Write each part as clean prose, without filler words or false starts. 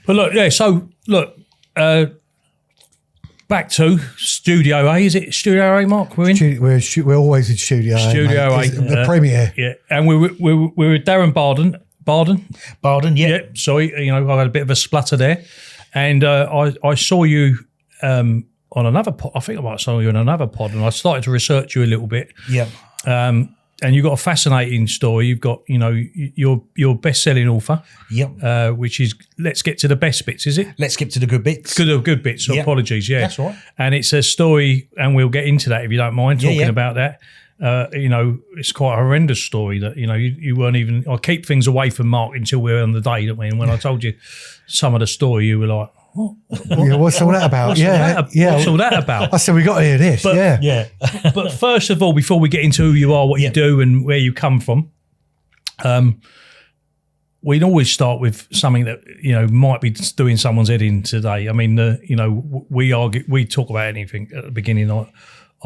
But look, yeah. So look, back to Studio A. Is it Studio A, Mark? We're in. We're always in Studio A. Studio A, the premiere. Yeah, and we're with Darren Barden. Barden, yeah. Sorry, I had a bit of a splutter there, and I saw you on another pod. I think I might have saw you in another pod, and I started to research you a little bit. Yeah. And you've got a fascinating story. You've got, your best-selling author. Yep. Which is Let's Get to the Best Bits, is it? Let's skip to the good bits. Good bits. So apologies. Yeah, that's all right. And it's a story, and we'll get into that if you don't mind talking about that. It's quite a horrendous story that you weren't even. I keep things away from Mark until we're on the day, don't we? And when I told you some of the story, you were like, "What? Yeah, what's all that about? What's all that about?" I said we got to hear this. But first of all, before we get into who you are, what you do, and where you come from, we'd always start with something that might be doing someone's head in today. I mean, we talk about anything at the beginning.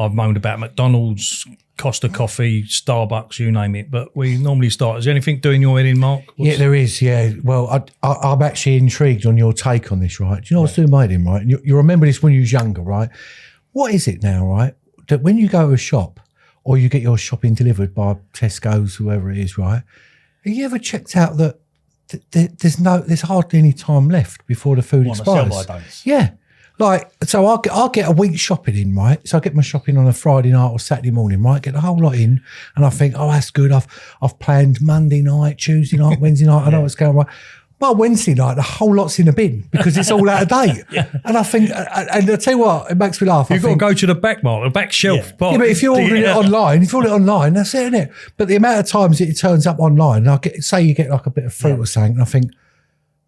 I've moaned about McDonald's, Costa Coffee, Starbucks, you name it. But we normally start. Is there anything doing your head in, Mark? Yeah, there is. Yeah. Well, I'm actually intrigued on your take on this, right? Do you know what's doing my head in, right? You remember this when you was younger, right? What is it now, right? That when you go to a shop or you get your shopping delivered by Tesco's, whoever it is, right? Have you ever checked out that there's hardly any time left before the food expires? Yeah. Like, so I'll get a week's shopping in, right? So I get my shopping on a Friday night or Saturday morning, right? Get the whole lot in, and I think, oh, that's good. I've planned Monday night, Tuesday night, Wednesday night. I know what's going on. By Wednesday night, the whole lot's in the bin because it's all out of date. And I think, and I tell you what, it makes me laugh. You've got to go to the back, Mark, the back shelf. Yeah, but if you're ordering it online, that's it, isn't it? But the amount of times it turns up online, and you get like a bit of fruit or something, and I think,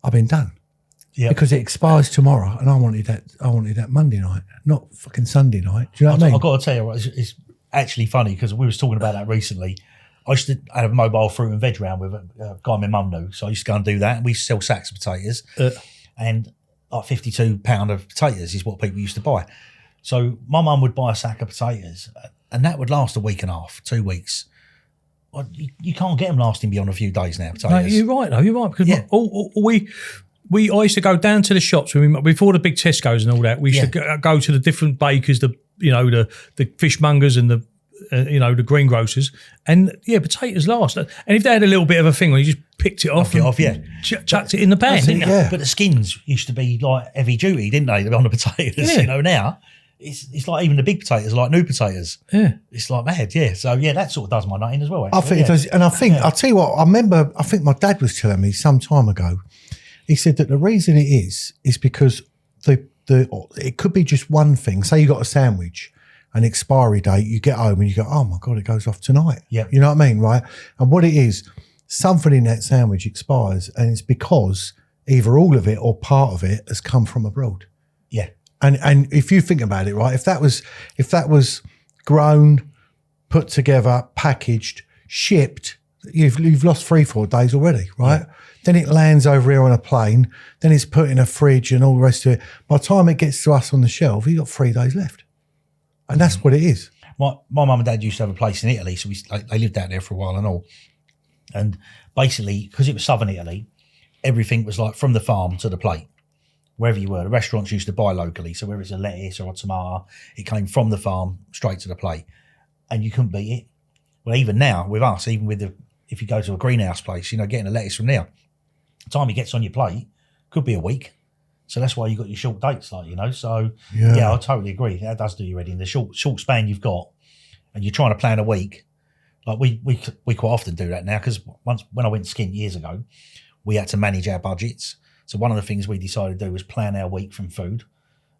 I've been done. Yeah, because it expires tomorrow, and I wanted that Monday night, not fucking Sunday night. Do you know what I mean? I've got to tell you, it's actually funny because we was talking about that recently. I used to have a mobile fruit and veg round with a guy my mum knew, so I used to go and do that. And we used to sell sacks of potatoes, and like £52 of potatoes is what people used to buy. So my mum would buy a sack of potatoes, and that would last a week and a half, 2 weeks. Well, you can't get them lasting beyond a few days now. Potatoes. No, you're right, though. You're right because I used to go down to the shops before the big Tesco's and all that. We used to go to the different bakers, the fishmongers and the greengrocers, and potatoes last. And if they had a little bit of a thing, you just picked it off, chucked it in the pan. Didn't you? But the skins used to be like heavy duty, didn't they? On the potatoes, now it's like even the big potatoes are like new potatoes. Yeah, it's like mad. Yeah, so that sort of does my nut in as well. Actually. I think it does, and I think I'll tell you what. I remember. I think my dad was telling me some time ago. He said that the reason it is because it could be just one thing. Say you got a sandwich, an expiry date, you get home and you go, oh my God, it goes off tonight. Yeah. You know what I mean, right? And what it is, something in that sandwich expires, and it's because either all of it or part of it has come from abroad. Yeah. And if you think about it, right, if that was grown, put together, packaged, shipped, you've lost 3-4 days already, right? Yeah. Then it lands over here on a plane. Then it's put in a fridge and all the rest of it. By the time it gets to us on the shelf, you've got 3 days left. And that's what it is. My mum and dad used to have a place in Italy, so they lived out there for a while and all. And basically, because it was southern Italy, everything was like from the farm to the plate, wherever you were. The restaurants used to buy locally, so whether it's a lettuce or a tomato, it came from the farm straight to the plate. And you couldn't beat it. Well, even now, with us, if you go to a greenhouse place, getting a lettuce from there, the time it gets on your plate could be a week. So that's why you got your short dates, So I totally agree. That does do your head in. The short span you've got, and you're trying to plan a week. Like we quite often do that now because when I went skint years ago, we had to manage our budgets. So one of the things we decided to do was plan our week from food.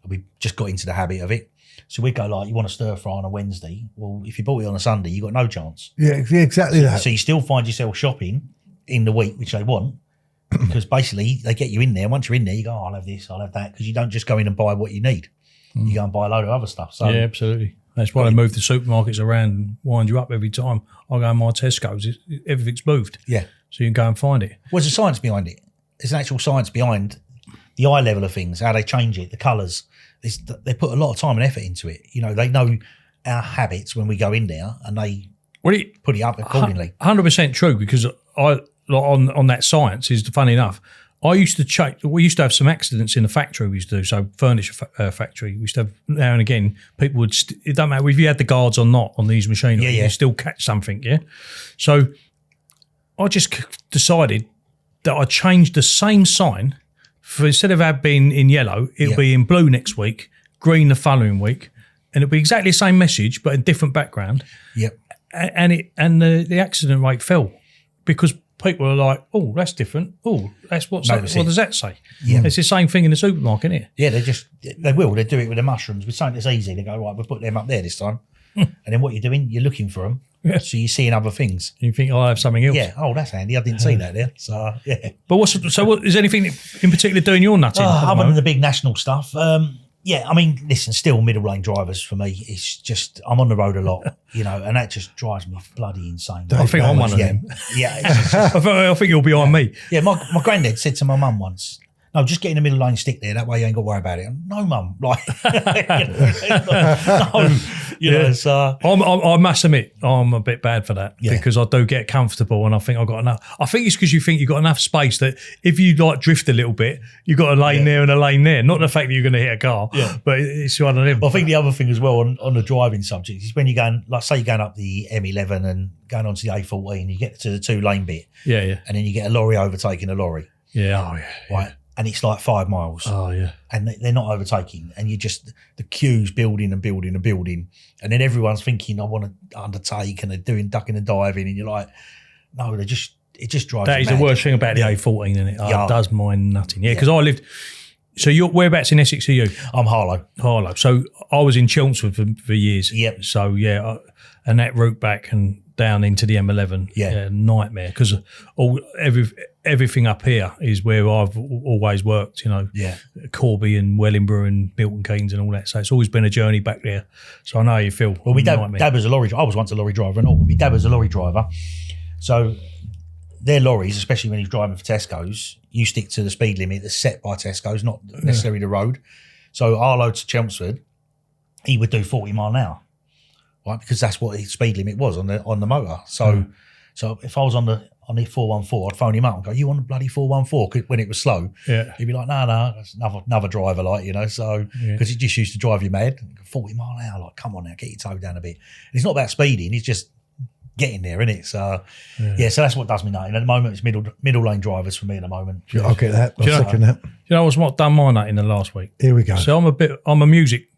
We just got into the habit of it. So we'd go like, you want to stir fry on a Wednesday? Well, if you bought it on a Sunday, you got no chance. Yeah, exactly that. So you still find yourself shopping in the week, which they want. Because basically they get you in there. Once you're in there, you go, I'll have this, I'll have that. Because you don't just go in and buy what you need. You go and buy a load of other stuff. So yeah, absolutely. That's why they move the supermarkets around and wind you up every time. I go in my Tesco's, everything's moved. Yeah. So you can go and find it. What's the science behind it? There's an actual science behind the eye level of things, how they change it, the colours. They put a lot of time and effort into it. They know our habits when we go in there and they put it up accordingly. 100% true, because on that science is, funny enough, I used to check. We used to have some accidents in the factory. We used to do so furniture factory. We used to have now and again people would. It don't matter if you had the guards or not on these machines. You still catch something. Yeah. So I just decided that I changed the same sign for instead of it being in yellow, it'll be in blue next week, green the following week, and it'll be exactly the same message but a different background. Yep. And the accident rate fell because people are like, oh, that's different. Oh, that's what does that say? Yeah. It's the same thing in the supermarket, isn't it? Yeah, they do it with the mushrooms. With something that's easy, they go, right, we'll put them up there this time. And then what you're doing, you're looking for them. Yeah. So you're seeing other things. You think, I have something else. Yeah. Oh, that's handy. I didn't see that there. So, yeah. But what is anything in particular doing your nutting? Other than the big national stuff, yeah, I mean, listen, still middle lane drivers for me. It's just, I'm on the road a lot, and that just drives me bloody insane. I think I'm one of them. Yeah. I think you're behind me. Yeah, my granddad said to my mum once, no, just get in the middle lane, stick there. That way you ain't got to worry about it. No, mum. Like, no. So. I must admit, I'm a bit bad for that because I do get comfortable and I think I've got enough. I think it's because you think you've got enough space that if you like drift a little bit, you've got a lane there and a lane there. Not the fact that you're going to hit a car, but it's one of them. Well, I think the other thing as well on the driving subject is when you're going, like say you're going up the M11 and going onto the A14, you get to the 2-lane bit. Yeah. And then you get a lorry overtaking a lorry. Yeah, Right. And it's like 5 miles. Oh, yeah. And they're not overtaking. And the queue's building and building and building. And then everyone's thinking, I want to undertake. And they're doing ducking and diving. And you're like, no, it just drives That you is mad. the worst thing about the A14, isn't it? Oh, Yeah. It does mind nutting. Yeah, because I lived... So you're whereabouts in Essex are you? I'm Harlow. Harlow. So I was in Chelmsford for years. Yep. So, and that route back and down into the M11, nightmare. Because everything up here is where I've always worked, Corby and Wellingborough and Milton Keynes and all that. So it's always been a journey back there. So I know how you feel. Well, my dad was a lorry driver. I was once a lorry driver and all. My dad was a lorry driver. So their lorries, especially when he's driving for Tesco's, you stick to the speed limit that's set by Tesco's, not necessarily the road. So Harlow to Chelmsford, he would do 40 mile an hour, right? Because that's what his speed limit was on the motor. So if I was on the 414, I'd phone him up and go, you on the bloody 414? When it was slow, he'd be like, no, that's another driver, so because he just used to drive you mad. 40 mile an hour, like, come on now, get your toe down a bit. And it's not about speeding, it's just getting there, isn't it? So so that's what does me nutting. At the moment, it's middle lane drivers for me at the moment. I'll get that. I'll second that. You know what's done my nutting the last week? Here we go. So I'm a music,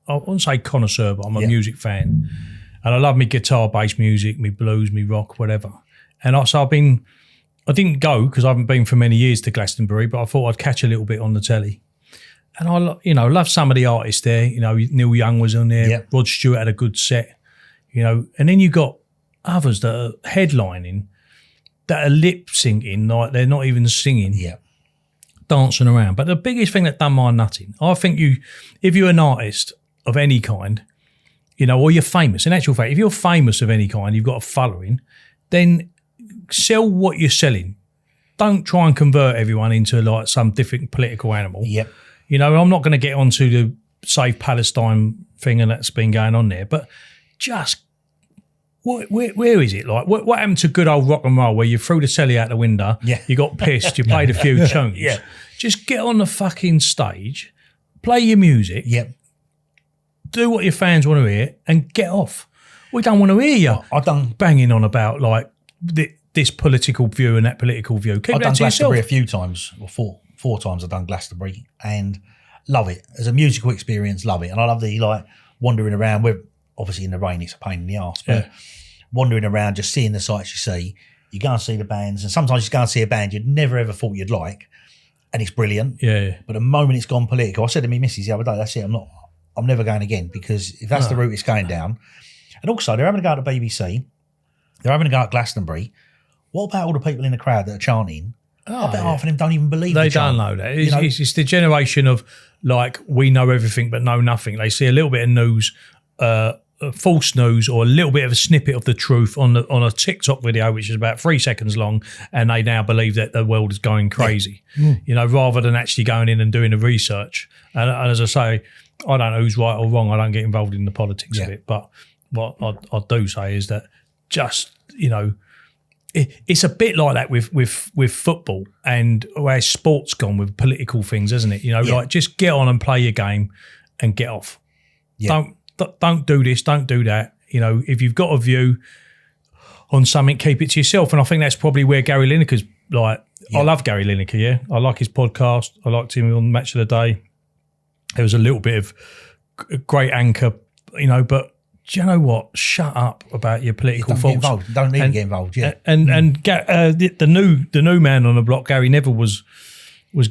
I wouldn't say connoisseur, but I'm a music fan. And I love me guitar-based music, me blues, me rock, whatever. And I didn't go because I haven't been for many years to Glastonbury, but I thought I'd catch a little bit on the telly. And I love some of the artists there. Neil Young was on there. Yep. Rod Stewart had a good set. And then you got others that are headlining, that are lip syncing, like they're not even singing, dancing around. But the biggest thing that done my nutting, I think if you're an artist of any kind, or you're famous. In actual fact, if you're famous of any kind, you've got a following, then sell what you're selling. Don't try and convert everyone into like some different political animal. Yep. I'm not going to get onto the Save Palestine thing and that's been going on there, but just where is it? Like, what happened to good old rock and roll where you threw the celly out the window, you got pissed, you played a few tunes. Just get on the fucking stage, play your music, do what your fans want to hear and get off. We don't want to hear you banging on about like this political view and that political view. Keep I've that done to Glastonbury yourself. a few times, or four times I've done Glastonbury and love it. As a musical experience, love it. And I love the wandering around. We're obviously in the rain, it's a pain in the arse, but wandering around, just seeing the sights you see. You go and see the bands, and sometimes you go and see a band you'd never ever thought you'd like, and it's brilliant. Yeah. But the moment it's gone political, I said to me missus the other day, that's it, I'm never going again, because if that's the route it's going down. And also, they're having to go to BBC, they're having to go at Glastonbury. What about all the people in the crowd that are chanting? I bet half of them don't even believe they don't know that. It's the generation of like, we know everything but know nothing. They see a little bit of news, false news, or a little bit of a snippet of the truth on a TikTok video, which is about 3 seconds long, and they now believe that the world is going crazy. Rather than actually going in and doing the research. And as I say, I don't know who's right or wrong. I don't get involved in the politics of it. But what I do say is that just, it's a bit like that with football and where sport's gone with political things, isn't it? Like just get on and play your game and get off. Yeah. Don't do this, don't do that. If you've got a view on something, keep it to yourself. And I think that's probably where Gary Lineker's like. I love Gary Lineker. Yeah, I like his podcast. I liked him on Match of the Day. There was a little bit of great anchor, but. Do you know what? Shut up about your political thoughts. Don't need to get involved. Yeah, and the new man on the block, Gary Neville, was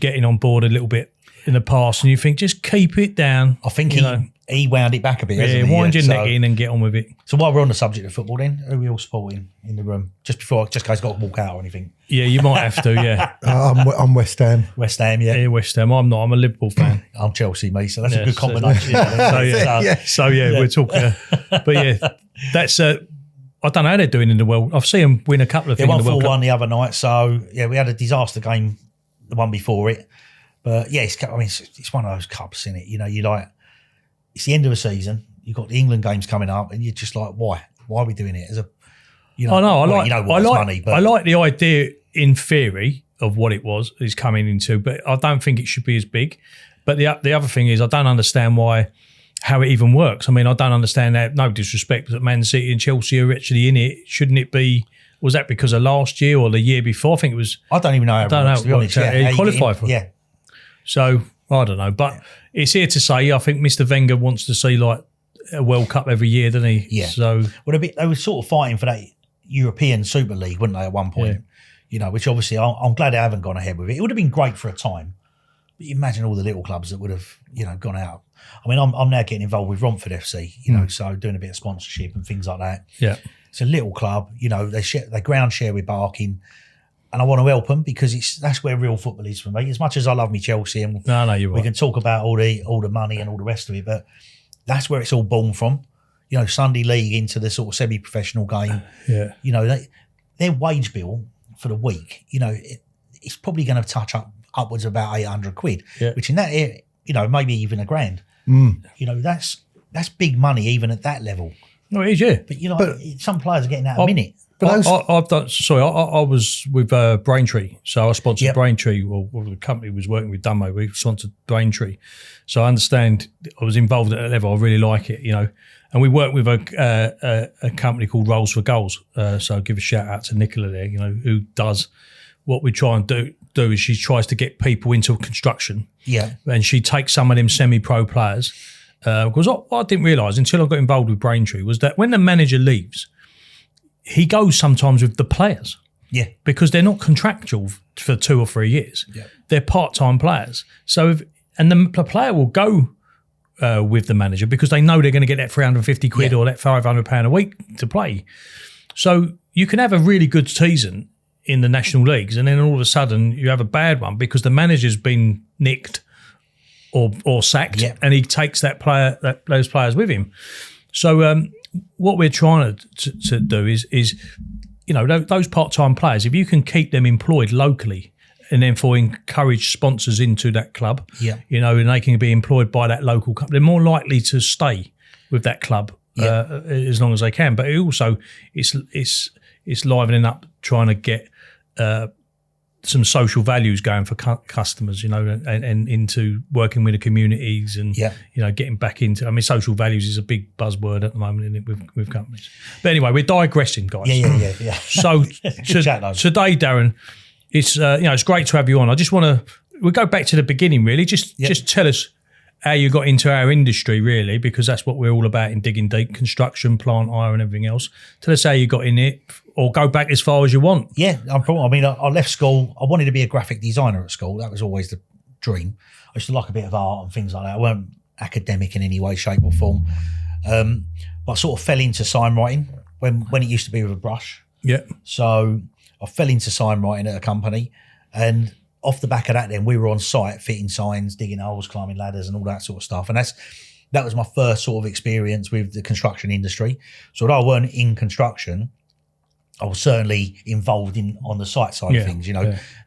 getting on board a little bit in the past, and you think just keep it down. I think he wound it back a bit. Yeah, wind your neck in and get on with it. So while we're on the subject of football, then who are we all supporting in the room? Just in case got to walk out or anything. Yeah, you might have to. Yeah, I'm West Ham. West Ham. Yeah, West Ham. I'm not. I'm a Liverpool fan. I'm Chelsea, mate. So that's a good combination. So we're talking. But yeah, that's. I don't know how they're doing in the world. I've seen them win a couple of things. They won in the World 4-1 the other night. So yeah, we had a disaster game, the one before it. But yeah, it's one of those cups, isn't it? You like. It's the end of the season. You've got the England games coming up, and you're just like, why? Why are we doing it? I like the idea in theory of what it is coming into, but I don't think it should be as big. But the other thing is, I don't understand how it even works. I mean, I don't understand that. No disrespect, but Man City and Chelsea are actually in it. Shouldn't it be? Was that because of last year or the year before? I think it was. I don't even know. How it works, to be honest. He qualified for it. Yeah. So I don't know, but it's here to say. I think Mr. Wenger wants to see like a World Cup every year, doesn't he? Yeah. So they were sort of fighting for that European Super League, weren't they? At one point, which obviously I'm glad they haven't gone ahead with it. It would have been great for a time, but you imagine all the little clubs that would have gone out. I mean, I'm now getting involved with Romford FC, so doing a bit of sponsorship and things like that. Yeah, it's a little club, they ground share with Barking. And I want to help them because that's where real football is for me. As much as I love me Chelsea, and we can talk about all the money and all the rest of it, but that's where it's all born from. Sunday league into the sort of semi-professional game. Yeah. Their wage bill for the week, it's probably going to touch upwards of about 800 quid, which in that area, maybe even £1,000. That's big money even at that level. No, it is, yeah. But some players are getting that a minute. I've done. Sorry, I was with Braintree, so I sponsored Braintree. Well, the company was working with Dunmo. We sponsored Braintree, so I understand. I was involved at that level. I really like it, And we work with a company called Rolls for Goals. So I'll give a shout out to Nicola there. Who does what we try and do is she tries to get people into construction. Yeah, and she takes some of them semi-pro players. Because what I didn't realise until I got involved with Braintree was that when the manager leaves, he goes sometimes with the players. Yeah. Because they're not contractual for 2 or 3 years. Yeah. They're part-time players. So, the player will go with the manager because they know they're going to get that 350 quid or that £500 a week to play. So you can have a really good season in the national leagues and then all of a sudden you have a bad one because the manager's been nicked or sacked and he takes those players with him. So what we're trying to do is those part-time players, if you can keep them employed locally and then encourage sponsors into that club, and they can be employed by that local club, they're more likely to stay with that club as long as they can. But it also it's livening up trying to get some social values going for customers, and into working with the communities and, getting back into, social values is a big buzzword at the moment, isn't it, with companies. But anyway, we're digressing, guys. Yeah. So today, Darren, it's, it's great to have you on. I just we'll go back to the beginning, really. Just tell us how you got into our industry, really, because that's what we're all about in Digging Deep, construction, plant hire and everything else. Tell us how you got in it, or go back as far as you want. Yeah, I left school. I wanted to be a graphic designer at school. That was always the dream. I used to like a bit of art and things like that. I weren't academic in any way, shape or form. But I sort of fell into sign writing when it used to be with a brush. Yeah. So I fell into sign writing at a company, and off the back of that, then we were on site fitting signs, digging holes, climbing ladders, and all that sort of stuff. And that was my first sort of experience with the construction industry. So although I weren't in construction, I was certainly involved on the site side of things.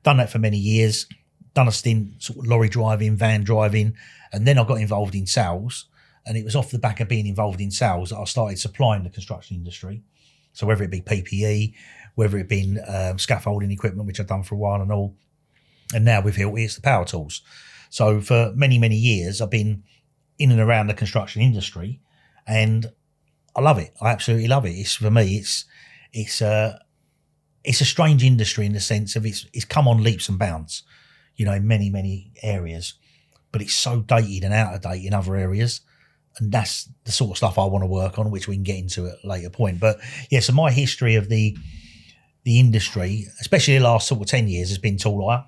Done that for many years. Done a stint sort of lorry driving, van driving, and then I got involved in sales. And it was off the back of being involved in sales that I started supplying the construction industry. So whether it be PPE, whether it been scaffolding equipment, which I've done for a while and all. And now with Hilti, it's the power tools. So for many, many years, I've been in and around the construction industry, and I love it. I absolutely love it. It's, for me, it's a strange industry in the sense of it's come on leaps and bounds, you know, in many, many areas, but it's so dated and out of date in other areas. And that's the sort of stuff I want to work on, which we can get into at a later point. But yeah, so my history of the industry, especially the last sort of 10 years, has been tool hire.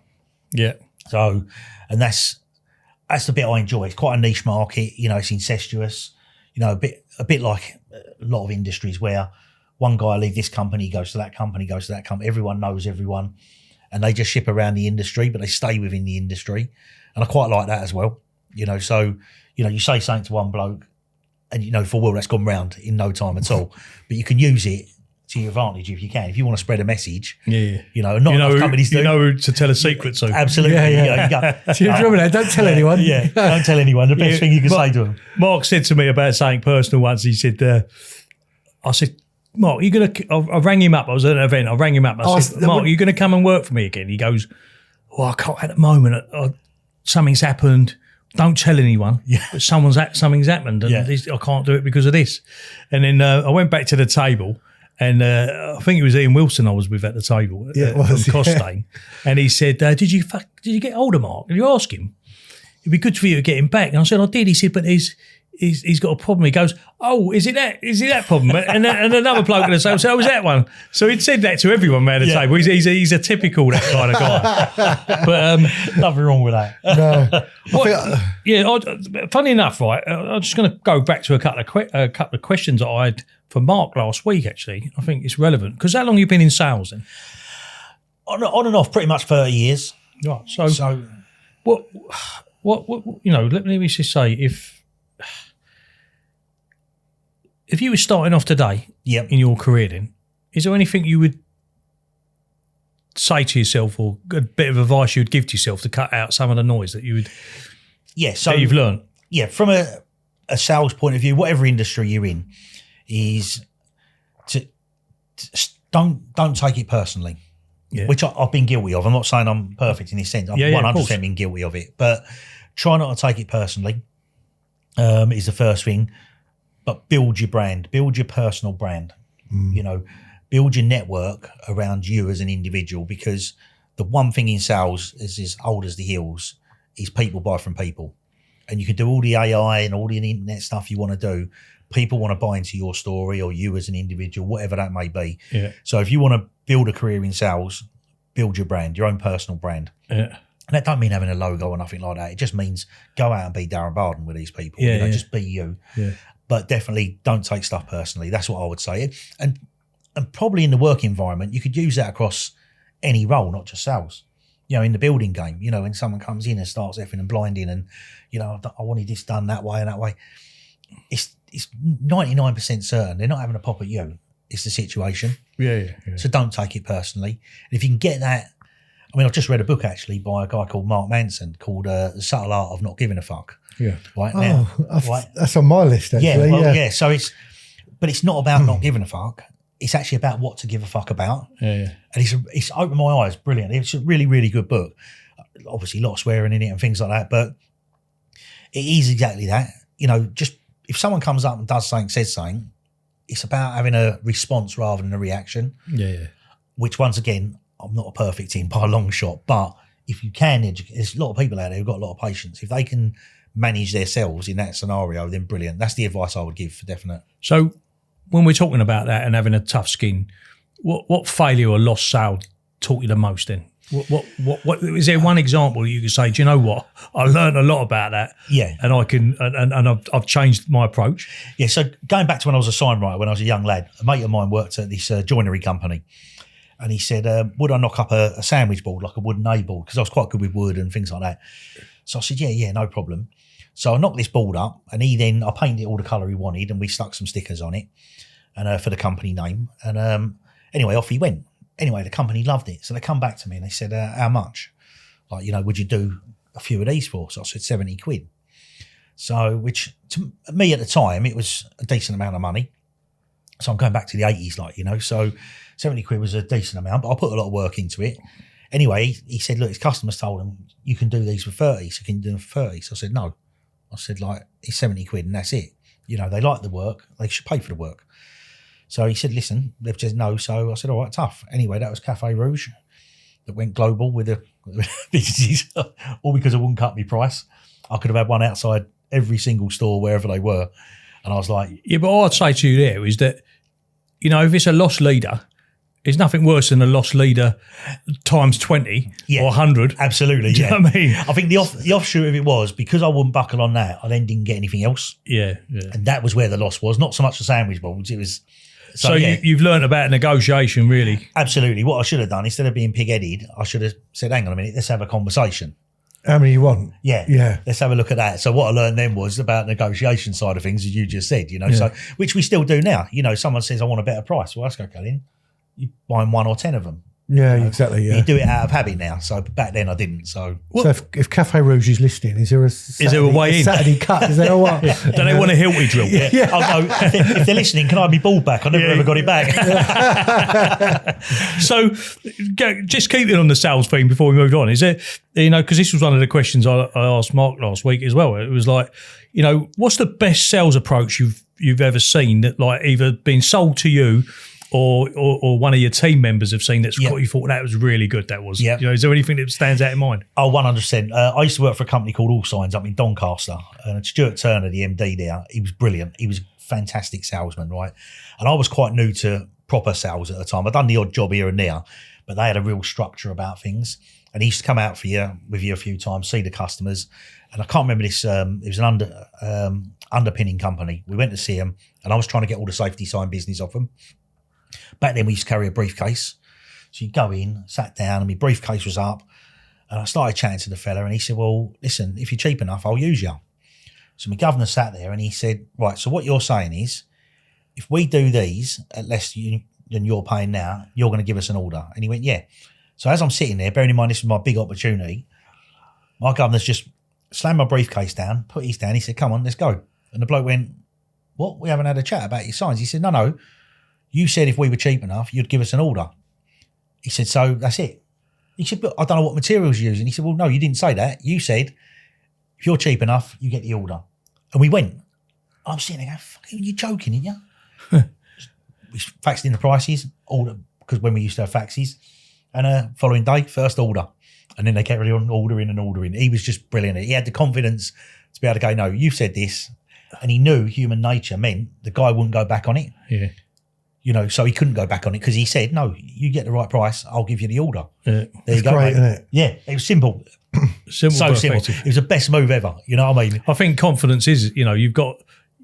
Yeah. So, and that's the bit I enjoy. It's quite a niche market, you know, it's incestuous, you know, a bit like a lot of industries where one guy leave this company, goes to that company, goes to that company. Everyone knows everyone, and they just ship around the industry, but they stay within the industry. And I quite like that as well, you know. So, you know, you say something to one bloke, and you know, for well, that's gone round in no time at all. But you can use it to your advantage if you can. If you want to spread a message, you know, not enough companies do. You know who to tell a secret to. Absolutely. Yeah. You go, Do you remember that? Don't tell anyone. Yeah, don't tell anyone. The best thing you can say to them. Mark said to me about something personal once. He said, I said, Mark, you're going to, I rang him up. I was at an event. I rang him up. I said, Mark, you're going to come and work for me again? He goes, well, I can't at the moment. Something's happened. Don't tell anyone. Yeah. But something's happened. And I can't do it because of this. And then I went back to the table. And I think it was Ian Wilson I was with at the table from Costain. And he said, did you get hold of Mark? Did you ask him? It'd be good for you to get him back. And I said, I did. He said, but he's got a problem. He goes, oh, is it that problem? and another bloke at the table said, oh, was that one? So he'd said that to everyone around the table. He's a typical that kind of guy. But nothing wrong with that. No. Funny enough, right, I'm just going to go back to a couple of questions that I had for Mark last week, actually. I think it's relevant. Because how long have you been in sales then? On and off, pretty much 30 years. Right. So what you know, let me just say, if you were starting off today in your career then, is there anything you would say to yourself or a bit of advice you would give to yourself to cut out some of the noise that you would that you've learned? Yeah, from a sales point of view, whatever industry you're in, is to don't take it personally, which I've been guilty of. I'm not saying I'm perfect in this sense. I've 100% been guilty of it, but try not to take it personally is the first thing. But build your brand, build your personal brand, you know, build your network around you as an individual, because the one thing in sales is as old as the hills is people buy from people. And you can do all the AI and all the internet stuff you want to do. People want to buy into your story or you as an individual, whatever that may be. Yeah. So if you want to build a career in sales, build your brand, your own personal brand. Yeah. And that don't mean having a logo or nothing like that. It just means go out and be Darren Barden with these people. Yeah, just be you. Yeah. But definitely don't take stuff personally. That's what I would say. And probably in the work environment, you could use that across any role, not just sales. You know, in the building game, you know, when someone comes in and starts effing and blinding and, you know, I wanted this done that way and that way. It's 99% certain they're not having a pop at you. It's the situation. Yeah. So don't take it personally. And if you can get that, I mean, I've just read a book actually by a guy called Mark Manson called The Subtle Art of Not Giving a Fuck. Yeah. Right now. That's on my list actually. So it's not about not giving a fuck. It's actually about what to give a fuck about. Yeah. And it's opened my eyes. Brilliant. It's a really, really good book. Obviously a lot of swearing in it and things like that, but it is exactly that. You know, just if someone comes up and does something, says something, it's about having a response rather than a reaction. Yeah. Which once again, I'm not a perfect team by a long shot, but if you can educate, there's a lot of people out there who've got a lot of patience. If they can manage themselves in that scenario, then brilliant. That's the advice I would give for definite. So when we're talking about that and having a tough skin, what failure or lost sale taught you the most then? What is there one example you could say, do you know what? I learned a lot about that. Yeah. And I can, and I've changed my approach. Yeah. So going back to when I was a signwriter, when I was a young lad, a mate of mine worked at this joinery company. And he said, would I knock up a sandwich board, like a wooden A board? Because I was quite good with wood and things like that. So I said, yeah, no problem. So I knocked this board up and I painted it all the colour he wanted and we stuck some stickers on it and for the company name. And anyway, off he went. Anyway, the company loved it. So they come back to me and they said, how much? Like, you know, would you do a few of these for? So I said, 70 quid. So, which to me at the time, it was a decent amount of money. So I'm going back to the 80s, like, you know. So 70 quid was a decent amount, but I put a lot of work into it. Anyway, he said, look, his customers told him, you can do these for 30, so can you do them for 30? So I said, no. I said, like, it's 70 quid and that's it. You know, they like the work, they should pay for the work. So he said, listen, they've just no. So I said, all right, tough. Anyway, that was Cafe Rouge that went global with the businesses, all because I wouldn't cut my price. I could have had one outside every single store, wherever they were. And I was like... Yeah, but all I'd say to you there is that, you know, if it's a lost leader, there's nothing worse than a lost leader times 20 or 100. Absolutely, Do you know what I mean? I think the offshoot of it was, because I wouldn't buckle on that, I then didn't get anything else. Yeah. And that was where the loss was, not so much the sandwich boards, it was... So you've learned about negotiation, really. Absolutely. What I should have done, instead of being pig-headed, I should have said, hang on a minute, let's have a conversation. How many you want? Yeah. Let's have a look at that. So what I learned then was about negotiation side of things, as you just said, you know, so which we still do now. You know, someone says, I want a better price. Well, that's okay then. You buy 1 or 10 of them. Yeah, you know? exactly. Yeah. You do it out of habit now. So back then I didn't. So if Cafe Rouge is listening, is there a way in? Saturday cut? Is there a what? Do they want a Hilty drill? Yeah. Oh, no, if they're listening, can I have my ball back? I never ever got it back. So just keeping on the sales theme before we moved on, is it, you know, because this was one of the questions I asked Mark last week as well. It was like, you know, what's the best sales approach you've ever seen that, like, either been sold to you or one of your team members have seen that's got you thought that was really good? That was, you know, is there anything that stands out in mind? Oh, 100%. I used to work for a company called All Signs up in Doncaster, and Stuart Turner, the MD there, he was brilliant. He was a fantastic salesman, right? And I was quite new to proper sales at the time. I'd done the odd job here and there, but they had a real structure about things. And he used to come out with you a few times, see the customers. And I can't remember this. It was an underpinning company. We went to see him, and I was trying to get all the safety sign business off them. Back then, we used to carry a briefcase. So you go in, sat down, and my briefcase was up. And I started chatting to the fella, and he said, well, listen, if you're cheap enough, I'll use you. So my governor sat there, and he said, right, so what you're saying is, if we do these at less than you're paying now, you're going to give us an order. And he went, yeah. So as I'm sitting there, bearing in mind this was my big opportunity, my governor's just slammed my briefcase down, put his down. He said, come on, let's go. And the bloke went, what? We haven't had a chat about your signs. He said, no. You said if we were cheap enough, you'd give us an order. He said, so that's it. He said, but I don't know what materials you're using. He said, well, no, you didn't say that. You said, if you're cheap enough, you get the order. And we went. I'm sitting there going, fucking, you're joking, aren't you? We faxed in the prices, order, because when we used to have faxes. And following day, first order. And then they kept on ordering. He was just brilliant. He had the confidence to be able to go, no, you said this. And he knew human nature meant the guy wouldn't go back on it. Yeah. You know, so he couldn't go back on it because he said, no, you get the right price, I'll give you the order. Yeah. There you go, great, mate. isn't it? Yeah, it was simple. Simple, So but simple. effective. It was the best move ever. You know what I mean? I think confidence is, you know, you've got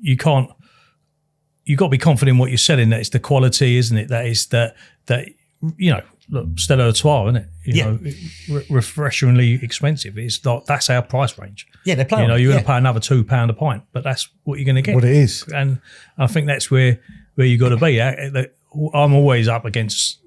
to be confident in what you're selling. That it's the quality, isn't it? That is that you know, look, Stella Artois, isn't it? You know, refreshingly expensive. It's not, that's our price range. Yeah, they're playing. You know, you're going to pay another £2 a pint, but that's what you're going to get. What it is. And I think that's where you got to be. I'm always up against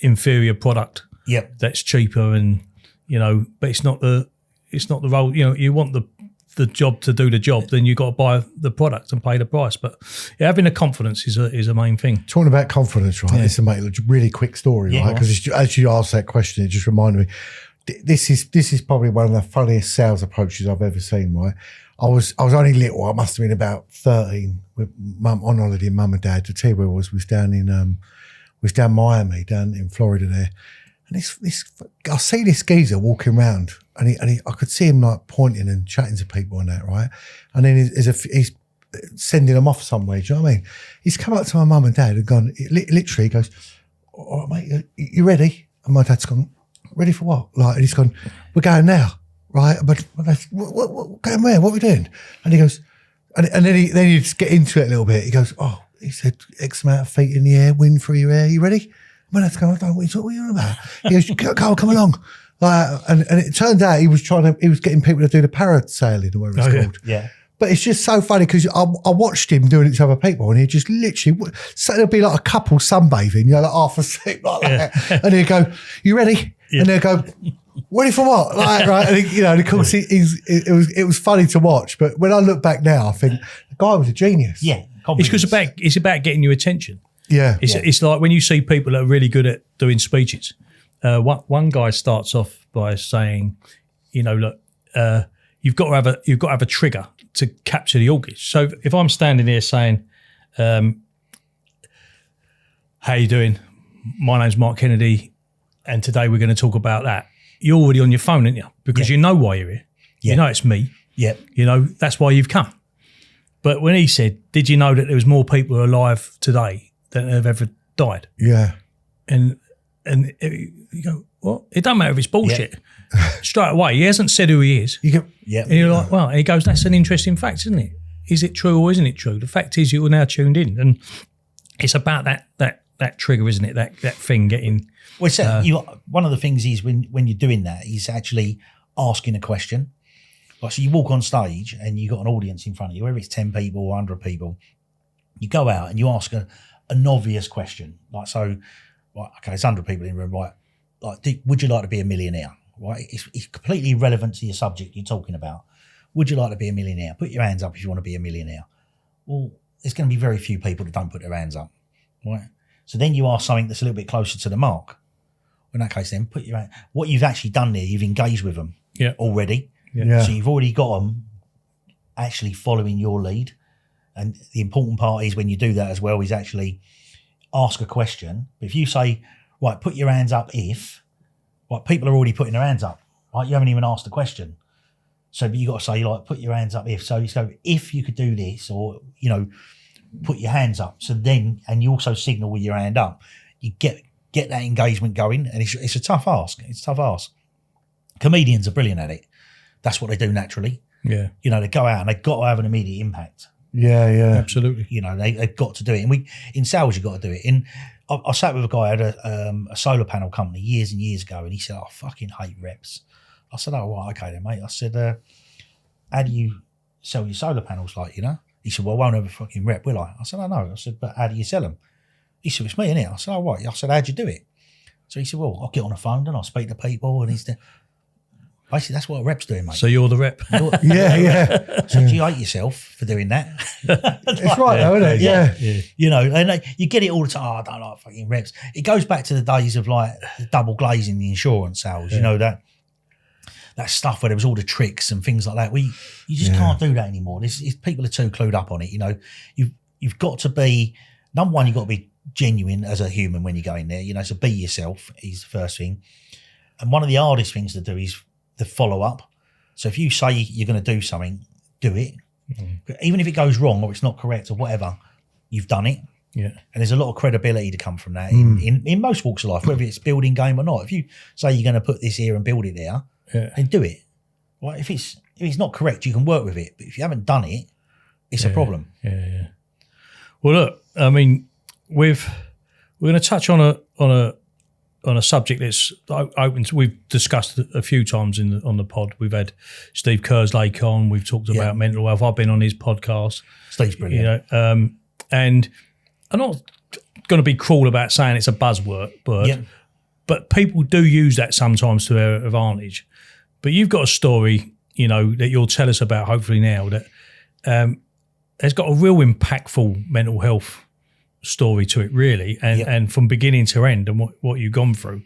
inferior product. Yep. That's cheaper, and you know, but it's not the role. You know, you want the job to do the job, then you got to buy the product and pay the price. But having the confidence is a main thing. Talking about confidence, right? This is a really quick story, right? Because as you asked that question, it just reminded me. This is probably one of the funniest sales approaches I've ever seen, right? I was only little. I must have been about 13 with mum on holiday with mum and dad. To tell you where I was down in Miami, down in Florida there. And I see this geezer walking around, and I could see him like pointing and chatting to people and that, right? And then he's sending them off somewhere. Do you know what I mean? He's come up to my mum and dad and gone. Literally, he goes, "All right, mate, you ready?" And my dad's gone, "Ready for what?" Like, and he's gone, "We're going now." Right, but what going where? What are we doing? And he goes, and then you just get into it a little bit. He goes, oh, he said X amount of feet in the air, wind through your hair. You ready? Well, that's going. I don't know what you're on about. He goes, Carl, come along. And it turned out he was getting people to do the parasailing or whatever it's called. Yeah. But it's just so funny because I watched him doing it to other people, and he just literally, so there'll be like a couple sunbathing, you know, like half asleep like that, and he'd go, "You ready?" Yeah. And they'd go, "Ready for what?" Like, right? And you know, and of course, it was funny to watch. But when I look back now, I think the guy was a genius. Yeah, it's about getting your attention. Yeah. It's like when you see people that are really good at doing speeches. One guy starts off by saying, look, you've got to have a trigger to capture the audience. So if I'm standing here saying, how you doing? My name's Mark Kennedy, and today we're going to talk about that. You're already on your phone, aren't you? Because you know why you're here. Yeah. You know it's me. Yeah. That's why you've come. But when he said, did you know that there was more people alive today than have ever died? Yeah. And you go, what? It doesn't matter if it's bullshit. Straight away, he hasn't said who he is. You can, Yeah. And you're like, well, and he goes, that's an interesting fact, isn't it? Is it true or isn't it true? The fact is you're now tuned in. And it's about that trigger, isn't it? That thing getting... Well, one of the things is when you're doing that is actually asking a question. Like, so you walk on stage and you've got an audience in front of you, whether it's 10 people or 100 people, you go out and you ask an obvious question. Like, so, right, okay, it's 100 people in the room, right? Like, would you like to be a millionaire? Right? It's completely irrelevant to your subject you're talking about. Would you like to be a millionaire? Put your hands up if you want to be a millionaire. Well, there's going to be very few people that don't put their hands up, right? So then you ask something that's a little bit closer to the mark. In that case, then put your hand. What you've actually done there, you've engaged with them already. Yeah. So you've already got them actually following your lead. And the important part is when you do that as well is actually ask a question. If you say, right, put your hands up if, right, people are already putting their hands up, right? You haven't even asked the question. So you got to say, like, put your hands up if. So you go, if you could do this, or, put your hands up. So then, and you also signal with your hand up, you get that engagement going. And it's a tough ask. It's a tough ask. Comedians are brilliant at it. That's what they do naturally. Yeah. They go out and they've got to have an immediate impact. Yeah. Absolutely. They've got to do it. And in sales, you've got to do it. I sat with a guy at a solar panel company years and years ago, and he said, I fucking hate reps. I said, oh, right, okay then, mate. I said, how do you sell your solar panels like, He said, well, I won't have a fucking rep, will I? I said, I know. I said, but how do you sell them? He said, it's me, innit? I said, oh, right. I said, how'd you do it? So he said, well, I'll get on the phone and I'll speak to people. And basically, that's what a rep's doing, mate. So you're the rep. Yeah. So do you hate yourself for doing that? It's right, though, isn't it? Yeah. And you get it all the time. Oh, I don't like fucking reps. It goes back to the days of like double glazing the insurance sales, that stuff where there was all the tricks and things like that. You just can't do that anymore. People are too clued up on it. You've got to be, number one, you've got to be genuine as a human when you go in there. So be yourself is the first thing. And one of the hardest things to do is the follow up. So if you say you're going to do something, do it. Mm-hmm. Even if it goes wrong or it's not correct or whatever, you've done it. Yeah. And there's a lot of credibility to come from that in most walks of life, whether it's building game or not. If you say you're going to put this here and build it there, then do it. Right? If it's not correct, you can work with it. But if you haven't done it, it's a problem. Yeah. Well, look, I mean, we're going to touch on a subject that's open. We've discussed a few times on the pod. We've had Steve Kerslake on. We've talked about mental health. I've been on his podcast. Steve's brilliant. And I'm not going to be cruel about saying it's a buzzword, but people do use that sometimes to their advantage. But you've got a story, that you'll tell us about hopefully now that has got a real impactful mental health story to it, really, and from beginning to end, and what you've gone through.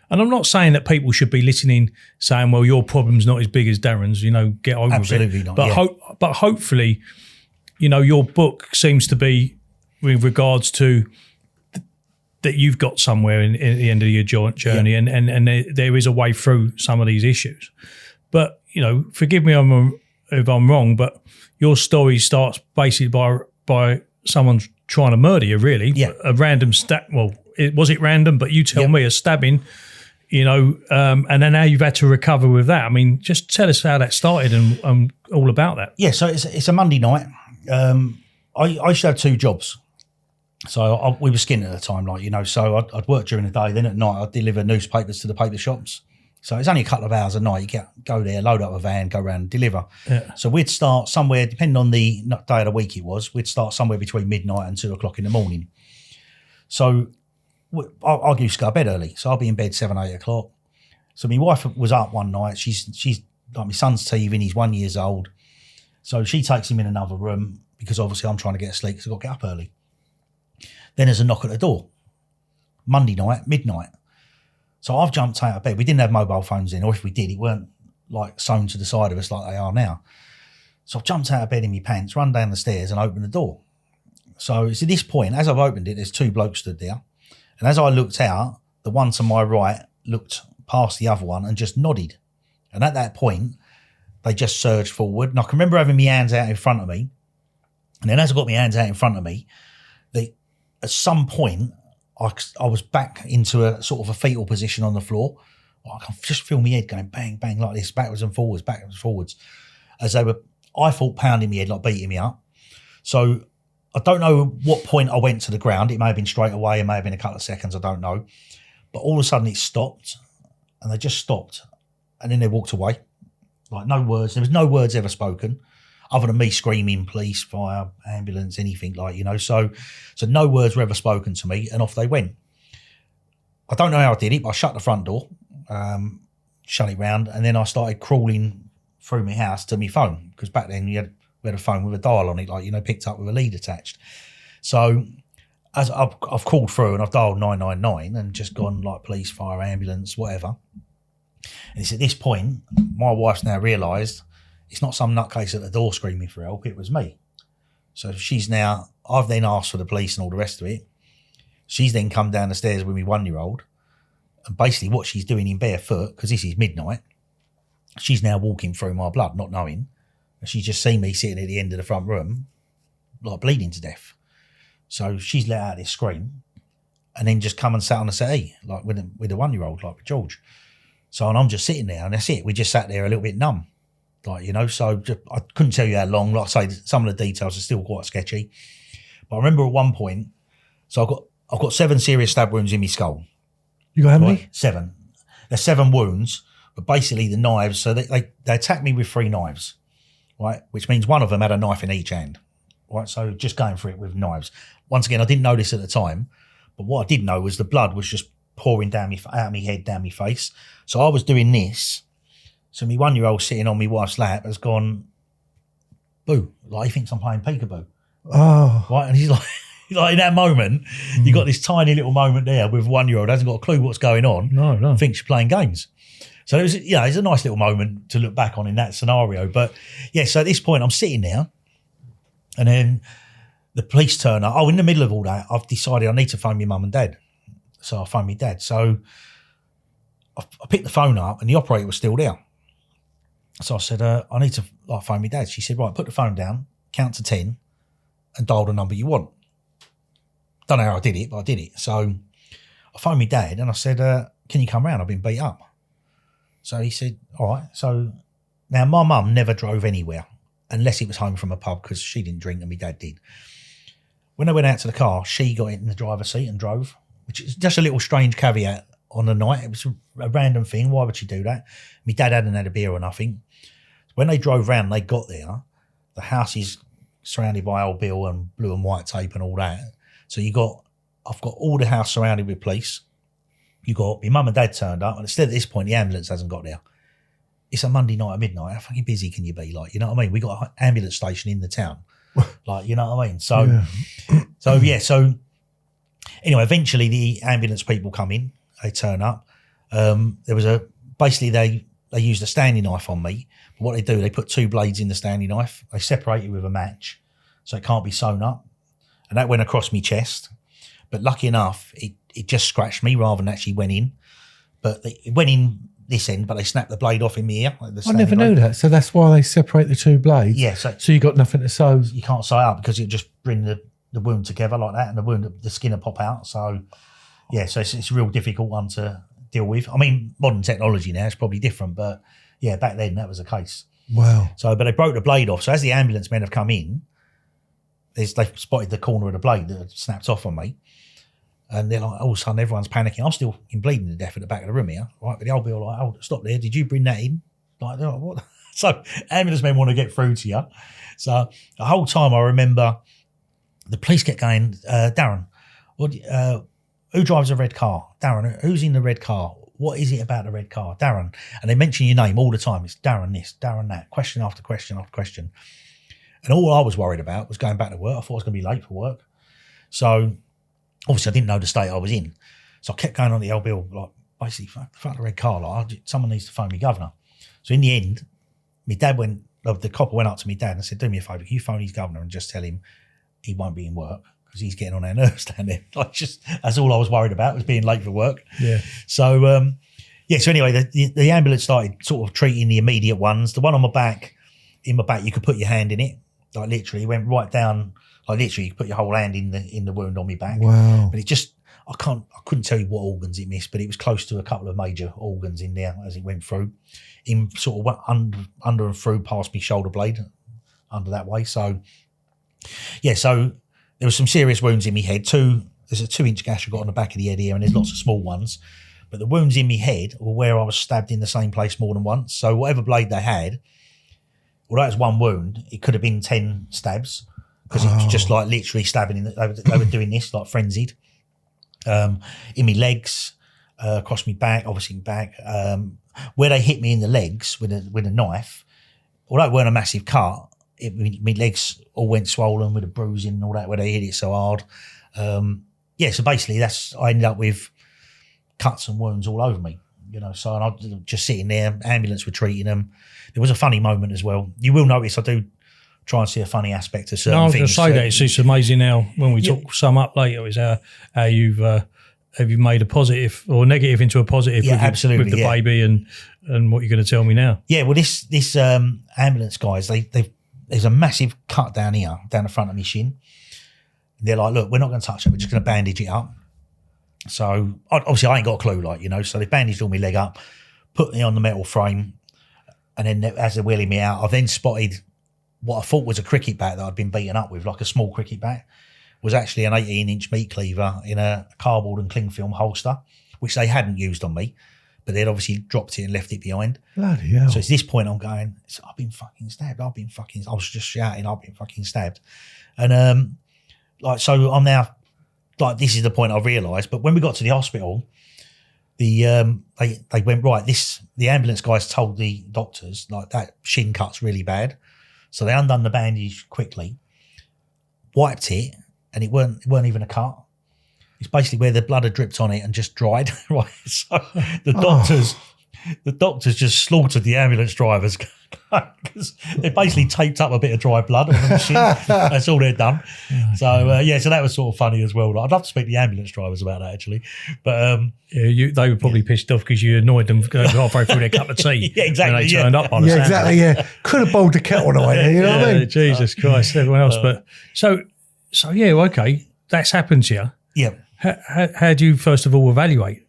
And I'm not saying that people should be listening saying, well, your problem's not as big as Darren's, get over Absolutely it. not, But hopefully, your book seems to be with regards to that you've got somewhere at the end of your journey, and there is a way through some of these issues. But, forgive me if I'm wrong, but your story starts basically by someone trying to murder you, really. Yeah. A random was it random? But you tell me, a stabbing, and then how you've had to recover with that. I mean, just tell us how that started and all about that. Yeah, so it's a Monday night. I used to have two jobs. So we were skinning at the time, so I'd work during the day. Then at night, I'd deliver newspapers to the paper shops. So it's only a couple of hours a night. You go there, load up a van, go around and deliver. Yeah. So we'd start somewhere, depending on the day of the week it was, we'd start somewhere between midnight and 2:00 in the morning. So I'll used to go to bed early. So I'll be in bed 7, 8 o'clock. So my wife was up one night. She's like, my son's teething, he's 1 year old. So she takes him in another room because obviously I'm trying to get asleep because I've got to get up early. Then there's a knock at the door. Monday night, midnight. So I've jumped out of bed. We didn't have mobile phones then, or if we did, it weren't like sewn to the side of us like they are now. So I've jumped out of bed in my pants, run down the stairs and opened the door. So it's at this point, as I've opened it, there's two blokes stood there. And as I looked out, the one to my right looked past the other one and just nodded. And at that point, they just surged forward. And I can remember having my hands out in front of me. And then as I got my hands out in front of me, at some point, I was back into a sort of a fetal position on the floor. I can just feel my head going bang, bang like this, backwards and forwards, as they were, I thought, pounding my head, like beating me up. So I don't know what point I went to the ground. It may have been straight away, it may have been a couple of seconds, I don't know. But all of a sudden it stopped, and they just stopped. And then they walked away. Like no words. There was no words ever spoken other than me screaming, police, fire, ambulance, anything like, So no words were ever spoken to me, and off they went. I don't know how I did it, but I shut the front door, shut it round, and then I started crawling through my house to my phone, because back then we had a phone with a dial on it, like, picked up with a lead attached. So as I've called through and I've dialed 999 and just gone like police, fire, ambulance, whatever. And it's at this point, my wife's now realised it's not some nutcase at the door screaming for help, it was me. So I've then asked for the police and all the rest of it. She's then come down the stairs with my 1-year-old, and basically what she's doing in barefoot, because this is midnight, she's now walking through my blood, not knowing. And she's just seen me sitting at the end of the front room, like bleeding to death. So she's let out this scream and then just come and sat on the settee, like with a 1-year-old, like with George. So, and I'm just sitting there, and that's it. We just sat there a little bit numb, like, so I couldn't tell you how long. Like I say, some of the details are still quite sketchy. But I remember at one point, so I've got 7 serious stab wounds in my skull. You got how many? Right? 7. There's 7 wounds, but basically the knives, so they attacked me with 3 knives, right? Which means one of them had a knife in each hand, right? So just going for it with knives. Once again, I didn't know this at the time, but what I did know was the blood was just pouring down out of my head, down my face. So I was doing this. So my 1-year-old sitting on my wife's lap has gone, boo, like he thinks I'm playing peekaboo. Oh. Right, and he's like, like in that moment, you got this tiny little moment there with a 1-year-old, hasn't got a clue what's going on. No. Thinks you're playing games. So it was, it's a nice little moment to look back on in that scenario. But yeah, so at this point I'm sitting there, and then the police turn up. Oh, in the middle of all that, I've decided I need to phone my mum and dad. So I phoned my dad. So I picked the phone up and the operator was still there. So I said, I need to phone my dad. She said, right, put the phone down, count to 10 and dial the number you want. Don't know how I did it, but I did it. So I phoned my dad and I said, can you come round? I've been beat up. So he said, all right. So now my mum never drove anywhere unless it was home from a pub, because she didn't drink and my dad did. When I went out to the car, she got in the driver's seat and drove, which is just a little strange caveat on the night. It was a random thing. Why would she do that? My dad hadn't had a beer or nothing. When they drove round, they got there, the house is surrounded by old Bill and blue and white tape and all that. So I've got all the house surrounded with police. You got my mum and dad turned up, and instead at this point, the ambulance hasn't got there. It's a Monday night at midnight. How fucking busy can you be? Like, you know what I mean? We got an ambulance station in the town. Like, you know what I mean? So, so anyway, eventually the ambulance people come in, they turn up. There was basically they used a Stanley knife on me. But what they do, they put 2 blades in the Stanley knife. They separate it with a match so it can't be sewn up. And that went across my chest. But lucky enough, it just scratched me rather than actually went in. But it went in this end, but they snapped the blade off in my ear. Like I never knew that. So that's why they separate the 2 blades? Yeah. So you got nothing to sew? You can't sew it up because it just bring the wound together like that, and the skin will pop out. So, yeah, so it's a real difficult one to deal with. I mean, modern technology now is probably different, but yeah, back then that was the case. Wow. So, but they broke the blade off. So as the ambulance men have come in, they've spotted the corner of the blade that had snapped off on me. And they're like, all of a sudden, everyone's panicking. I'm still bleeding to death at the back of the room here, right? But the old Bill like, oh, stop there. Did you bring that in? Like, they're like, what? So ambulance men want to get through to you. So the whole time I remember the police kept going, Darren, who drives a red car? Darren, who's in the red car? What is it about the red car? Darren. And they mention your name all the time. It's Darren this, Darren that, question after question after question. And all I was worried about was going back to work. I thought I was going to be late for work. So obviously I didn't know the state I was in. So I kept going on the old bill, like basically, fuck the red car, like someone needs to phone me governor. So in the end, my dad the copper went up to me dad and said, do me a favour, can you phone his governor and just tell him he won't be in work because he's getting on our nerves down there. That's all I was worried about, was being late for work. Yeah. So, so anyway, the ambulance started sort of treating the immediate ones. The one on my back, you could put your hand in it. Like literally, went right down. Like literally, you could put your whole hand in the wound on my back. Wow. But it just, I couldn't tell you what organs it missed, but it was close to a couple of major organs in there as it went through. In sort of under and through past my shoulder blade, under that way. So, so there was some serious wounds in my head. There's a 2-inch gash I got on the back of the head here, and there's lots of small ones. But the wounds in my head were where I was stabbed in the same place more than once. So whatever blade they had, although it was one wound, it could have been 10 stabs because it was just like literally stabbing. They were doing this like frenzied. In my legs, across my back, obviously my back. Where they hit me in the legs with a knife, although it weren't a massive cut, my legs all went swollen with a bruising and all that where they hit it so hard. So basically I ended up with cuts and wounds all over me, so and I was just sitting there, ambulance were treating them. There was a funny moment as well. You will notice I do try and see a funny aspect of certain things. I was going to say that it's just amazing how when we talk sum up later is how you've have you made a positive or negative into a positive with the baby and what you're going to tell me now. Yeah, well this ambulance guys, there's a massive cut down here, down the front of my shin. They're like, look, we're not going to touch it, we're just going to bandage it up. So obviously I ain't got a clue, so they bandaged all my leg up, put me on the metal frame, and then as they're wheeling me out, I then spotted what I thought was a cricket bat that I'd been beaten up with, like a small cricket bat, was actually an 18-inch meat cleaver in a cardboard and cling film holster, which they hadn't used on me, but they'd obviously dropped it and left it behind. Bloody hell. So it's this point I'm going, I've been fucking stabbed. I was just shouting, I've been fucking stabbed. And so I'm now, like, this is the point I realised. But when we got to the hospital, they went, right, the ambulance guys told the doctors, like, that shin cut's really bad. So they undone the bandage quickly, wiped it, and it weren't even a cut. It's basically where the blood had dripped on it and just dried. Right. So the doctors just slaughtered the ambulance drivers because they basically taped up a bit of dry blood on the machine. That's all they'd done. So so that was sort of funny as well. I'd love to speak to the ambulance drivers about that actually. But they were probably pissed off because you annoyed them halfway through their cup of tea. Yeah, exactly. When they turned up on the exactly. Yeah, could have bowled the kettle away. You know what I mean? Jesus Christ, everyone else. But so okay, that's happened to you. Yeah. How do you first of all evaluate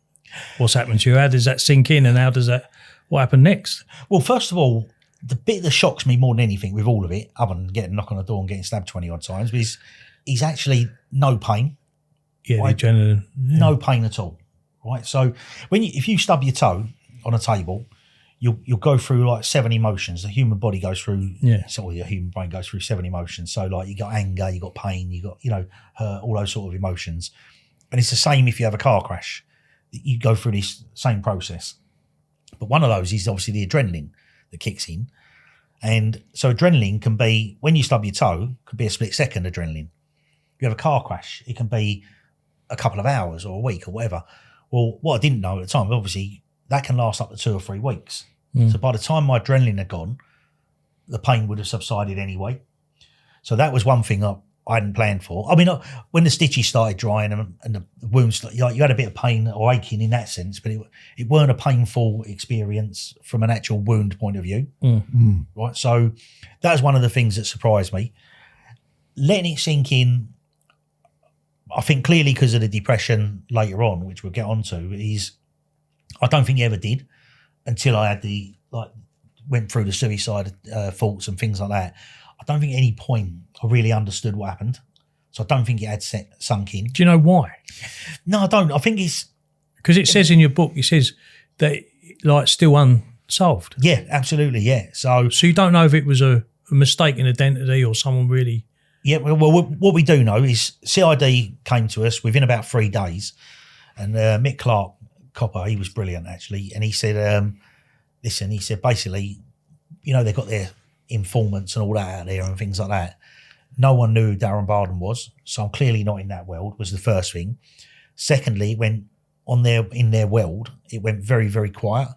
what's happened to you? How does that sink in, and what happened next? Well, first of all, the bit that shocks me more than anything with all of it, other than getting knocked on the door and getting stabbed 20 odd times, is actually no pain. Yeah, right? the adrenaline. Yeah. No pain at all. Right. So if you stub your toe on a table, you'll go through like 7 emotions. The human body goes through, so your human brain goes through 7 emotions. So like you got anger, you got pain, you got, hurt, all those sort of emotions. And it's the same if you have a car crash. You go through this same process. But one of those is obviously the adrenaline that kicks in. And so adrenaline can be, when you stub your toe, could be a split second adrenaline. If you have a car crash, it can be a couple of hours or a week or whatever. Well, what I didn't know at the time, obviously, that can last up to 2 or 3 weeks. So by the time my adrenaline had gone, the pain would have subsided anyway. So that was one thing I hadn't planned for. I mean, when the stitches started drying and the wounds, you had a bit of pain or aching in that sense, but it weren't a painful experience from an actual wound point of view. Right. So that was one of the things that surprised me. Letting it sink in, I think clearly because of the depression later on, which we'll get onto, is I don't think he ever did until I had went through the suicide thoughts and things like that. I don't think at any point I really understood what happened. So I don't think it had sunk in. Do you know why? No, I don't. I think it's... Because it says in your book, it says that still unsolved. Yeah, absolutely, yeah. So you don't know if it was a mistaken identity or someone really... Yeah, well, what we do know is CID came to us within about 3 days, and Mick Clark, Copper, he was brilliant actually, and he said, listen, he said basically, they've got their informants and all that out there and things like that. No one knew who Darren Barden was, so I'm clearly not in that world, was the first thing. Secondly, when in their world, it went very, very quiet.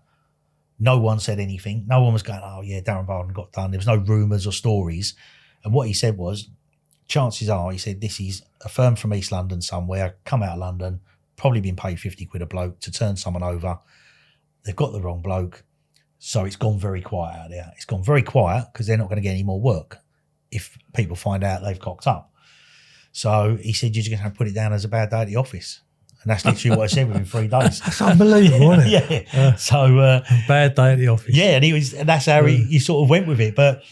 No one said anything. No one was going, oh yeah, Darren Barden got done. There was no rumours or stories. And what he said was, chances are, he said, this is a firm from East London somewhere, come out of London, probably been paid 50 quid a bloke to turn someone over. They've got the wrong bloke. So it's gone very quiet out there. It's gone very quiet because they're not going to get any more work if people find out they've cocked up. So he said, you're just going to have to put it down as a bad day at the office. And that's literally what I said within 3 days. That's unbelievable, isn't it? Yeah. So bad day at the office. Yeah, and that's how he sort of went with it. But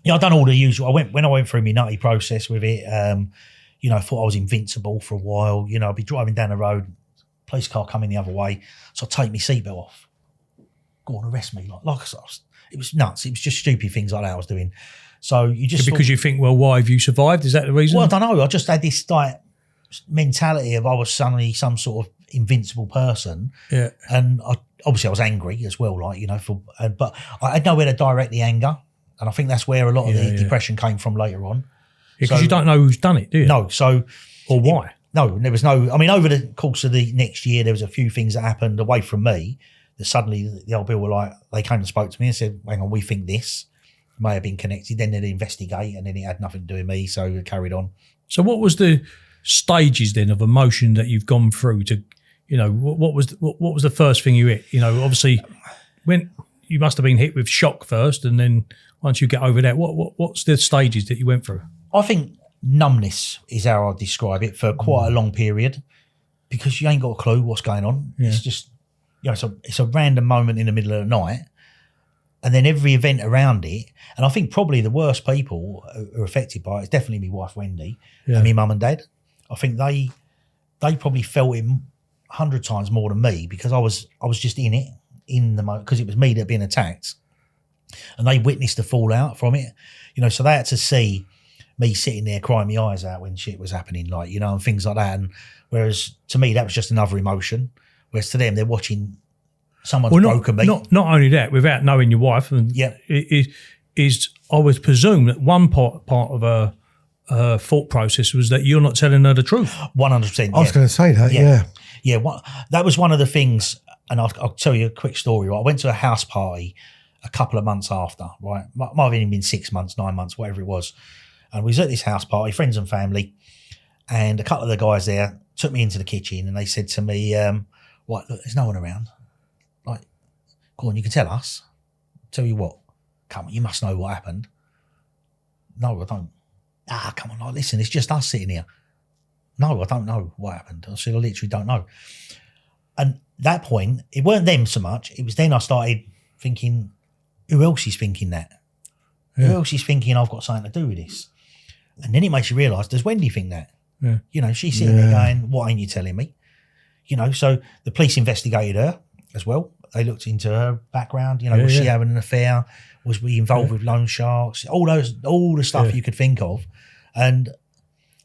I've done all the usual. When I went through my nutty process with it, I thought I was invincible for a while. I'd be driving down the road, police car coming the other way, so I'd take my seatbelt off. Go on, arrest me. It was nuts. It was just stupid things like that I was doing. So you just because you think, well, why have you survived? Is that the reason? Well, I don't know. I just had this mentality of I was suddenly some sort of invincible person. Yeah. And obviously I was angry as well, but I had nowhere to direct the anger. And I think that's where a lot of the depression came from later on. Because you don't know who's done it, do you? No. So, or why? There was no. I mean, over the course of the next year, there was a few things that happened away from me that suddenly the old Bill were like, they came and spoke to me and said, hang on, we think this may have been connected. Then they'd investigate, and then it had nothing to do with me, so it carried on. So what was the stages then of emotion that you've gone through to, what was the first thing you hit? Obviously, when you must have been hit with shock first, and then once you get over that, what's the stages that you went through? I think numbness is how I describe it for quite a long period, because you ain't got a clue what's going on. Yeah. It's just, it's a random moment in the middle of the night, and then every event around it. And I think probably the worst people who are affected by it is definitely my wife Wendy and my mum and dad. I think they probably felt it 100 times more than me, because I was just in it in the moment, because it was me that had been attacked, and they witnessed the fallout from it. So they had to see me sitting there crying my eyes out when shit was happening, and things like that. And whereas to me, that was just another emotion. Whereas to them, they're watching someone's broken me. Not only that, without knowing your wife, and is I would presume that one part of her thought process was that you're not telling her the truth. 100%. I was going to say that. Yeah. That was one of the things, and I'll tell you a quick story. Right? I went to a house party a couple of months after. Right, might have even been 6 months, 9 months, whatever it was. And we was at this house party, friends and family, and a couple of the guys there took me into the kitchen and they said to me, look, there's no one around. Go on, you can tell us. Tell you what, come on, you must know what happened. No, I don't. Come on, listen, it's just us sitting here. No, I don't know what happened. I said, I literally don't know. And that point, it weren't them so much. It was then I started thinking, who else is thinking that? Yeah. Who else is thinking I've got something to do with this? And then it makes you realise, does Wendy think that? Yeah. She's sitting there going, what ain't you telling me? So the police investigated her as well. They looked into her background. Was she having an affair? Was we involved with loan sharks? All the stuff you could think of. And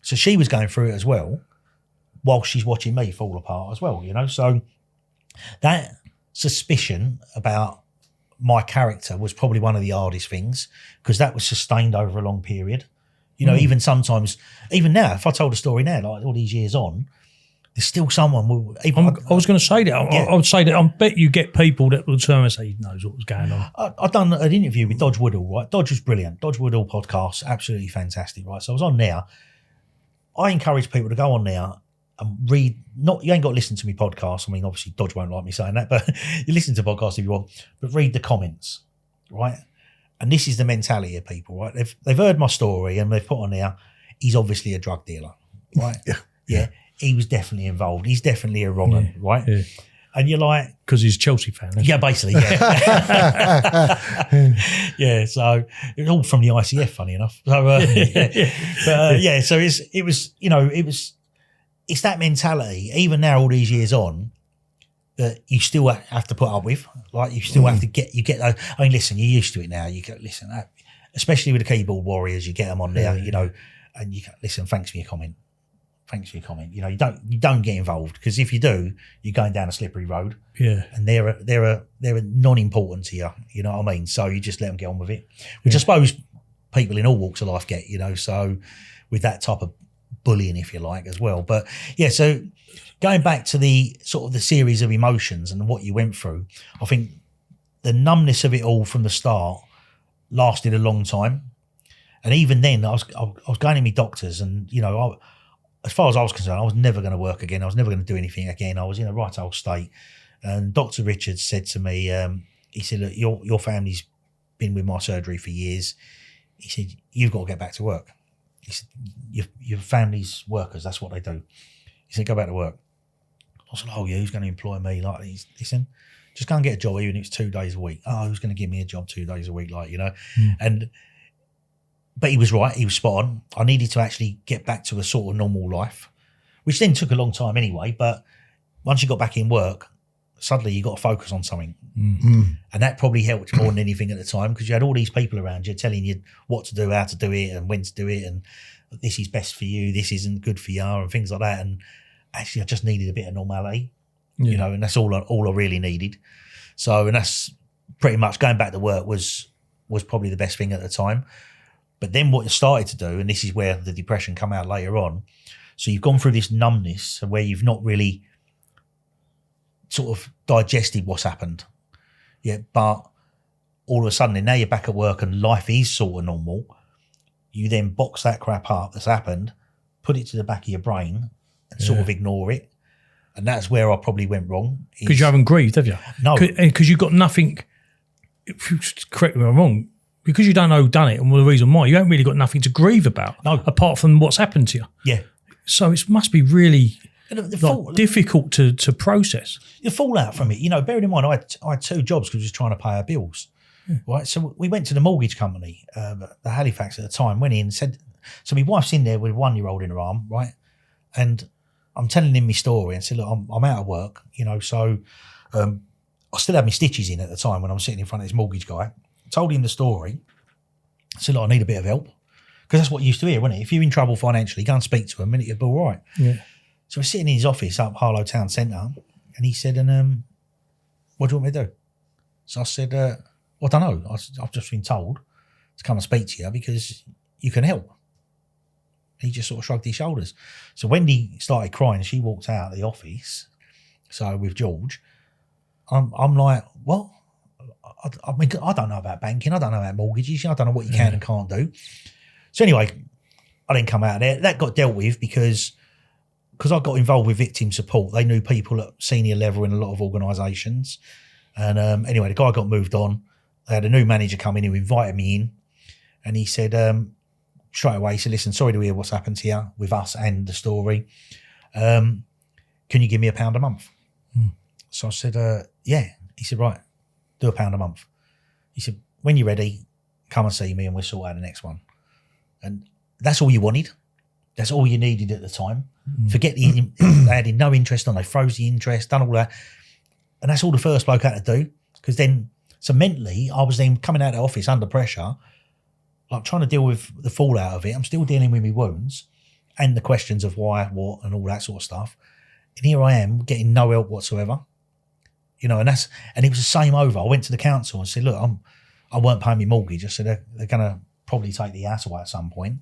so she was going through it as well, while she's watching me fall apart as well, So that suspicion about my character was probably one of the hardest things, because that was sustained over a long period. Even sometimes, even now, if I told a story now, like all these years on, there's still someone will. I was going to say that. I would say that I bet you get people that will turn and say he knows what was going on. I've done an interview with Dodge Woodall, right? Dodge was brilliant. Dodge Woodall podcast, absolutely fantastic, right? So I was on there. I encourage people to go on there and read. You ain't got to listen to me podcast. I mean, obviously Dodge won't like me saying that, but you listen to podcasts if you want. But read the comments, right? And this is the mentality of people, right? They've heard my story and they've put on there, he's obviously a drug dealer, right? Yeah. He was definitely involved. He's definitely a wrong one, right? Yeah. And you're like... Because he's a Chelsea fan. Yeah, basically, yeah. So it was all from the ICF, funny enough. So, so it's that mentality, even now all these years on, that you still have to put up with. Like, you still have to get those. I mean, listen, you're used to it now. You go, listen, especially with the keyboard warriors, you get them on there, and you go, listen, thanks for your comment. Thanks for your comment. You don't get involved, because if you do, you're going down a slippery road. Yeah, and they're non-important to you. You know what I mean? So you just let them get on with it, which I suppose people in all walks of life get, you know, so with that type of bullying, if you like, as well. But yeah, so going back to the sort of the series of emotions and what you went through, I think the numbness of it all from the start lasted a long time. And even then, I was going to my doctors, and, you know, as far as I was concerned, I was never going to work again. I was never going to do anything again. I was in a right old state. And Dr. Richards said to me, he said, look, your family's been with my surgery for years. He said, you've got to get back to work. He said, your family's workers, that's what they do. He said, go back to work. I said, oh yeah, who's going to employ me? Like, listen, just go and get a job, even if it's 2 days a week. Oh, who's going to give me a job 2 days a week? Like, you know, but he was right. He was spot on. I needed to actually get back to a sort of normal life, which then took a long time anyway. But once you got back in work, suddenly you got to focus on something. And that probably helped more than anything at the time, because you had all these people around you telling you what to do, how to do it, and when to do it, and this is best for you, this isn't good for you, and things like that. And actually I just needed a bit of normality, you know, and that's all I really needed. So, and that's pretty much going back to work was probably the best thing at the time. But then what you started to do, and this is where the depression come out later on, so you've gone through this numbness where you've not really sort of digested what's happened. Yeah, but all of a sudden, and now you're back at work and life is sort of normal. You then box that crap up that's happened, put it to the back of your brain and sort of ignore it. And that's where I probably went wrong. Because you haven't grieved, have you? No. Because you've got nothing, correct me if I'm wrong, because you don't know who done it and the reason why, you haven't really got nothing to grieve about, apart from what's happened to you. Yeah. So it must be really the difficult to process. The fallout from it, you know, bearing in mind, I had 2 jobs because I was trying to pay our bills. Right. So we went to the mortgage company, the Halifax at the time, went in and said, so my wife's in there with a 1-year-old in her arm, right? And I'm telling him my story and said, look, I'm out of work, you know, so I still had my stitches in at the time when I was sitting in front of this mortgage guy. Told him the story. I said, look, I need a bit of help. Because that's what you used to hear, wasn't it? If you're in trouble financially, go and speak to him and it'll be all right. Yeah. So we're sitting in his office up Harlow Town Centre, and he said, and what do you want me to do? So I said, well, I don't know. I've just been told to come and speak to you because you can help. He just sort of shrugged his shoulders. So Wendy started crying. She walked out of the office. So with George, I'm like, what? I mean, I don't know about banking. I don't know about mortgages. I don't know what you can and can't do. So anyway, I didn't come out of there. That got dealt with because I got involved with victim support. They knew people at senior level in a lot of organisations. And anyway, the guy got moved on. They had a new manager come in who invited me in. And he said, straight away, he said, listen, sorry to hear what's happened to you with us and the story. Can you give me £1 a month? So I said, yeah. He said, right, do £1 a month. He said, when you're ready, come and see me and we'll sort out the next one. And that's all you wanted. That's all you needed at the time. Forget they had no interest on, they froze the interest, done all that. And that's all the first bloke had to do. Because then, so mentally, I was then coming out of the office under pressure, like trying to deal with the fallout of it. I'm still dealing with my wounds and the questions of why, what, and all that sort of stuff. And here I am getting no help whatsoever. You know, and it was the same over. I went to the council and said, look, I weren't paying my mortgage. I said, they're going to probably take the house away at some point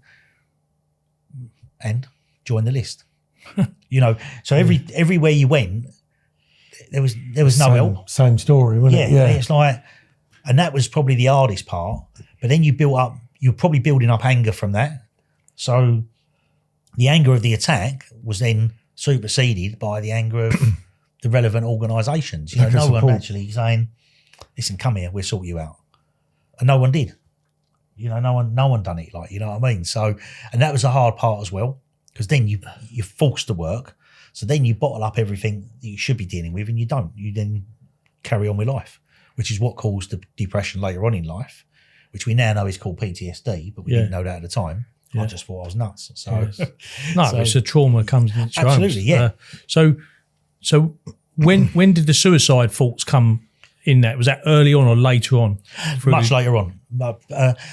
and join the list. You know, so everywhere you went, there was no help. Same story, wasn't it? Yeah, it's like, and that was probably the hardest part. But then you're probably building up anger from that. So the anger of the attack was then superseded by the anger of the relevant organisations. You know, no one actually saying, listen, come here, we'll sort you out. And no one did. You know, no one done it, like, you know what I mean? So, and that was the hard part as well, because then you're forced to work. So then you bottle up everything that you should be dealing with and you don't. You then carry on with life, which is what caused the depression later on in life, which we now know is called PTSD, but we didn't know that at the time. I just thought I was nuts. So it's a trauma comes into your absolutely, yeah. So when did the suicide thoughts come in that? Was that early on or later on? Much later on.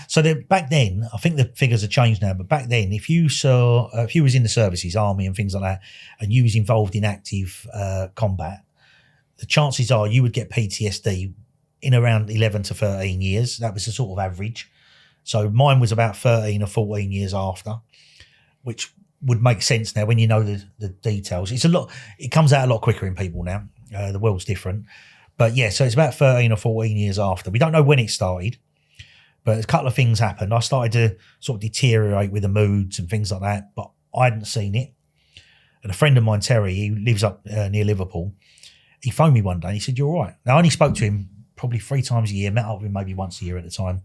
So back then, I think the figures have changed now, but back then, if you was in the services, army and things like that, and you was involved in active combat, the chances are you would get PTSD in around 11 to 13 years. That was the sort of average. So mine was about 13 or 14 years after, which would make sense now when you know the details. It comes out a lot quicker in people now. The world's different. But yeah, so it's about 13 or 14 years after. We don't know when it started, but a couple of things happened. I started to sort of deteriorate with the moods and things like that, but I hadn't seen it. And a friend of mine, Terry, he lives up near Liverpool. He phoned me one day and he said, "You're all right." Now, I only spoke to him probably 3 times a year, met up with him maybe once a year at the time.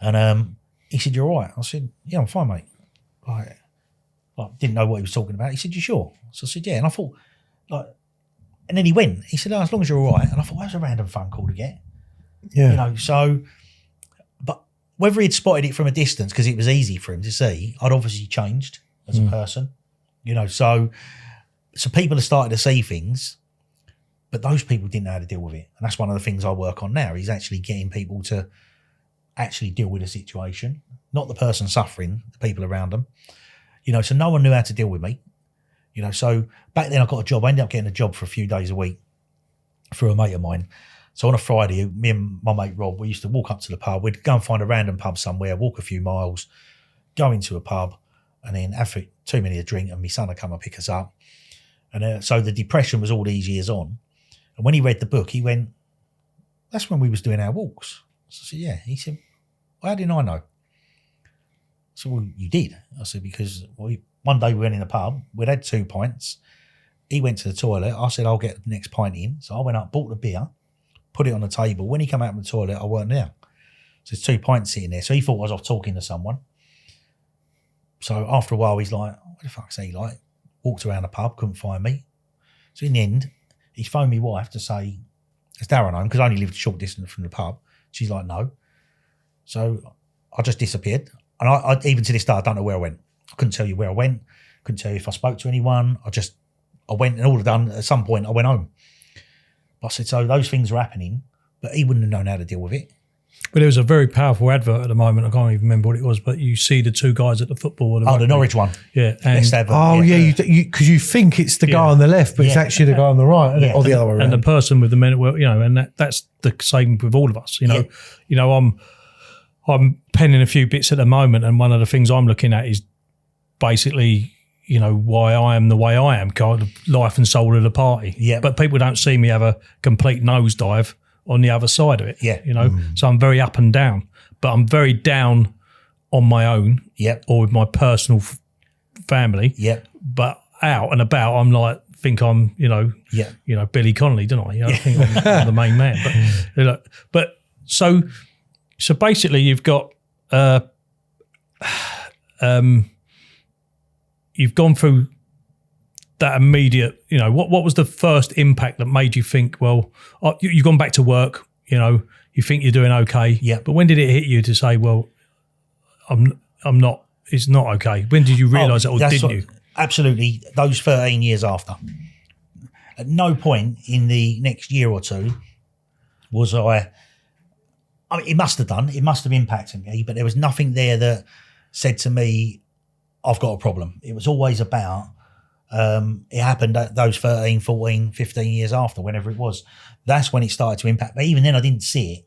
And he said, "You're all right." I said, "Yeah, I'm fine, mate." I didn't know what he was talking about. He said, "You sure?" So I said, "Yeah." And I thought, and then he went. He said, "Oh, as long as you're all right." And I thought, that was a random phone call to get. Yeah. So, but whether he'd spotted it from a distance because it was easy for him to see, I'd obviously changed as a person. So people have started to see things, but those people didn't know how to deal with it. And that's one of the things I work on now, is actually getting people to actually deal with the situation, not the person suffering, the people around them. So no one knew how to deal with me. So back then I got a job. I ended up getting a job for a few days a week through a mate of mine. So on a Friday, me and my mate Rob, we used to walk up to the pub. We'd go and find a random pub somewhere, walk a few miles, go into a pub, and then have too many to drink, and my son would come and pick us up. And so the depression was all these years on. And when he read the book, he went, "That's when we was doing our walks." So I said, "Yeah." He said, "Well, how didn't I know?" So, "Well, you did." I said, "Because one day we went in the pub, we'd had 2 pints. He went to the toilet. I said, I'll get the next pint in. So I went up, bought the beer, put it on the table. When he came out from the toilet, I weren't there. So there's 2 pints sitting there. So he thought I was off talking to someone. So after a while, he's like, "What the fuck's he like?" Walked around the pub, couldn't find me. So in the end, he phoned my wife to say, "Is Darren home?" Because I only lived a short distance from the pub. She's like, "No." So I just disappeared. And I even to this day, I don't know where I went. I couldn't tell you where I went. Couldn't tell you if I spoke to anyone. I went, and all of a sudden, at some point, I went home. But I said, so those things were happening, but he wouldn't have known how to deal with it. But there was a very powerful advert at the moment. I can't even remember what it was, but you see the 2 guys at the football. The Norwich one. Yeah. Best advert, because you think it's the guy on the left, but it's actually the guy on the right, isn't it? Or the other way around. And the person with the men, and that's the same with all of us. I'm penning a few bits at the moment, and one of the things I'm looking at is basically, why I am the way I am, kind of life and soul of the party. Yeah. But people don't see me have a complete nosedive on the other side of it. Yeah. So I'm very up and down, but I'm very down on my own. Yeah. Or with my personal family. Yeah. But out and about, I'm like, think I'm, Billy Connolly, don't I? I think I'm the main man. But so basically you've got, you've gone through that immediate, what was the first impact that made you think, well, you've gone back to work, you think you're doing okay. Yeah. But when did it hit you to say, well, I'm not, it's not okay? When did you realise that, or didn't you? Absolutely. Those 13 years after. At no point in the next year or two was I mean, it must have impacted me, but there was nothing there that said to me, I've got a problem. It was always about, it happened at those 13, 14, 15 years after, whenever it was. That's when it started to impact. But even then, I didn't see it.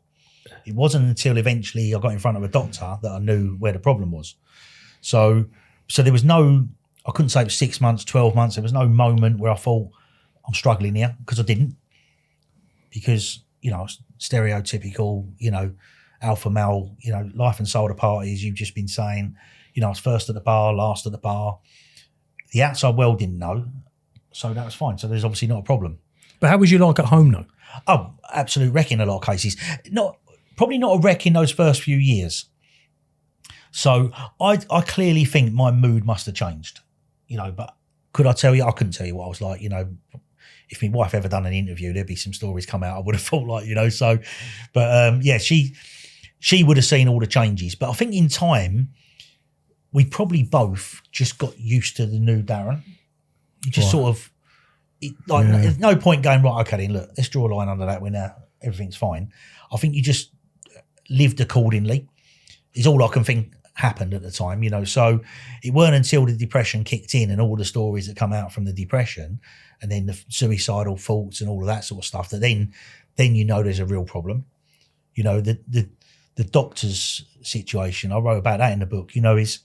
It wasn't until eventually I got in front of a doctor that I knew where the problem was. So there was no, I couldn't say it was 6 months, 12 months. There was no moment where I thought, I'm struggling here, because I didn't. Because, stereotypical, alpha male, life and soul of parties, you've just been saying, I was first at the bar, last at the bar. The outside world didn't know, so that was fine. So there's obviously not a problem. But how was you like at home though? Oh, absolute wreck in a lot of cases. Probably not a wreck in those first few years. So I clearly think my mood must have changed, but could I tell you? I couldn't tell you what I was like, If my wife ever done an interview, there'd be some stories come out. I would have thought so. But she would have seen all the changes. But I think in time, we probably both just got used to the new Darren. You just sort of, there's no point going, right, okay then, look, let's draw a line under that when everything's fine. I think you just lived accordingly is all I can think happened at the time, So it weren't until the depression kicked in and all the stories that come out from the depression and then the suicidal thoughts and all of that sort of stuff that then there's a real problem. The the doctor's situation, I wrote about that in the book, you know, is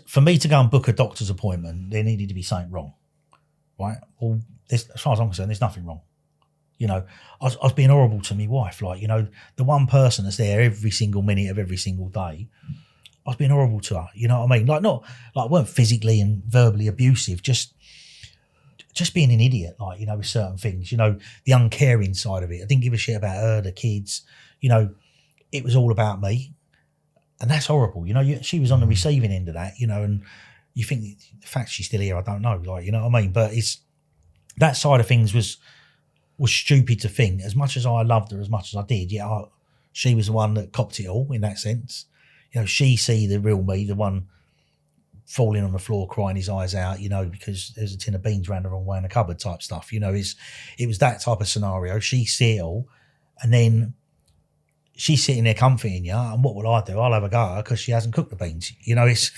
for me to go and book a doctor's appointment, there needed to be something wrong, right? Well, as far as I'm concerned, there's nothing wrong. You know, I was being horrible to my wife, like, you know, the one person that's there every single minute of every single day, I was being horrible to her, you know what I mean? Like, not, like, I weren't physically and verbally abusive, just being an idiot, like, you know, with certain things, you know, the uncaring side of it. I didn't give a shit about her, the kids, you know, it was all about me. And that's horrible, you know, she was on the receiving end of that, you know, and you think the fact she's still here, I don't know, like, you know what I mean? But it's, that side of things was stupid to think. As much as I loved her, as much as I did, she was the one that copped it all in that sense. You know, she see the real me, the one falling on the floor, crying his eyes out, you know, because there's a tin of beans around the wrong way in the cupboard type stuff, you know, it was that type of scenario. She see it all, and then she's sitting there comforting you, and what will I do? I'll have a go at her because she hasn't cooked the beans. You know, it's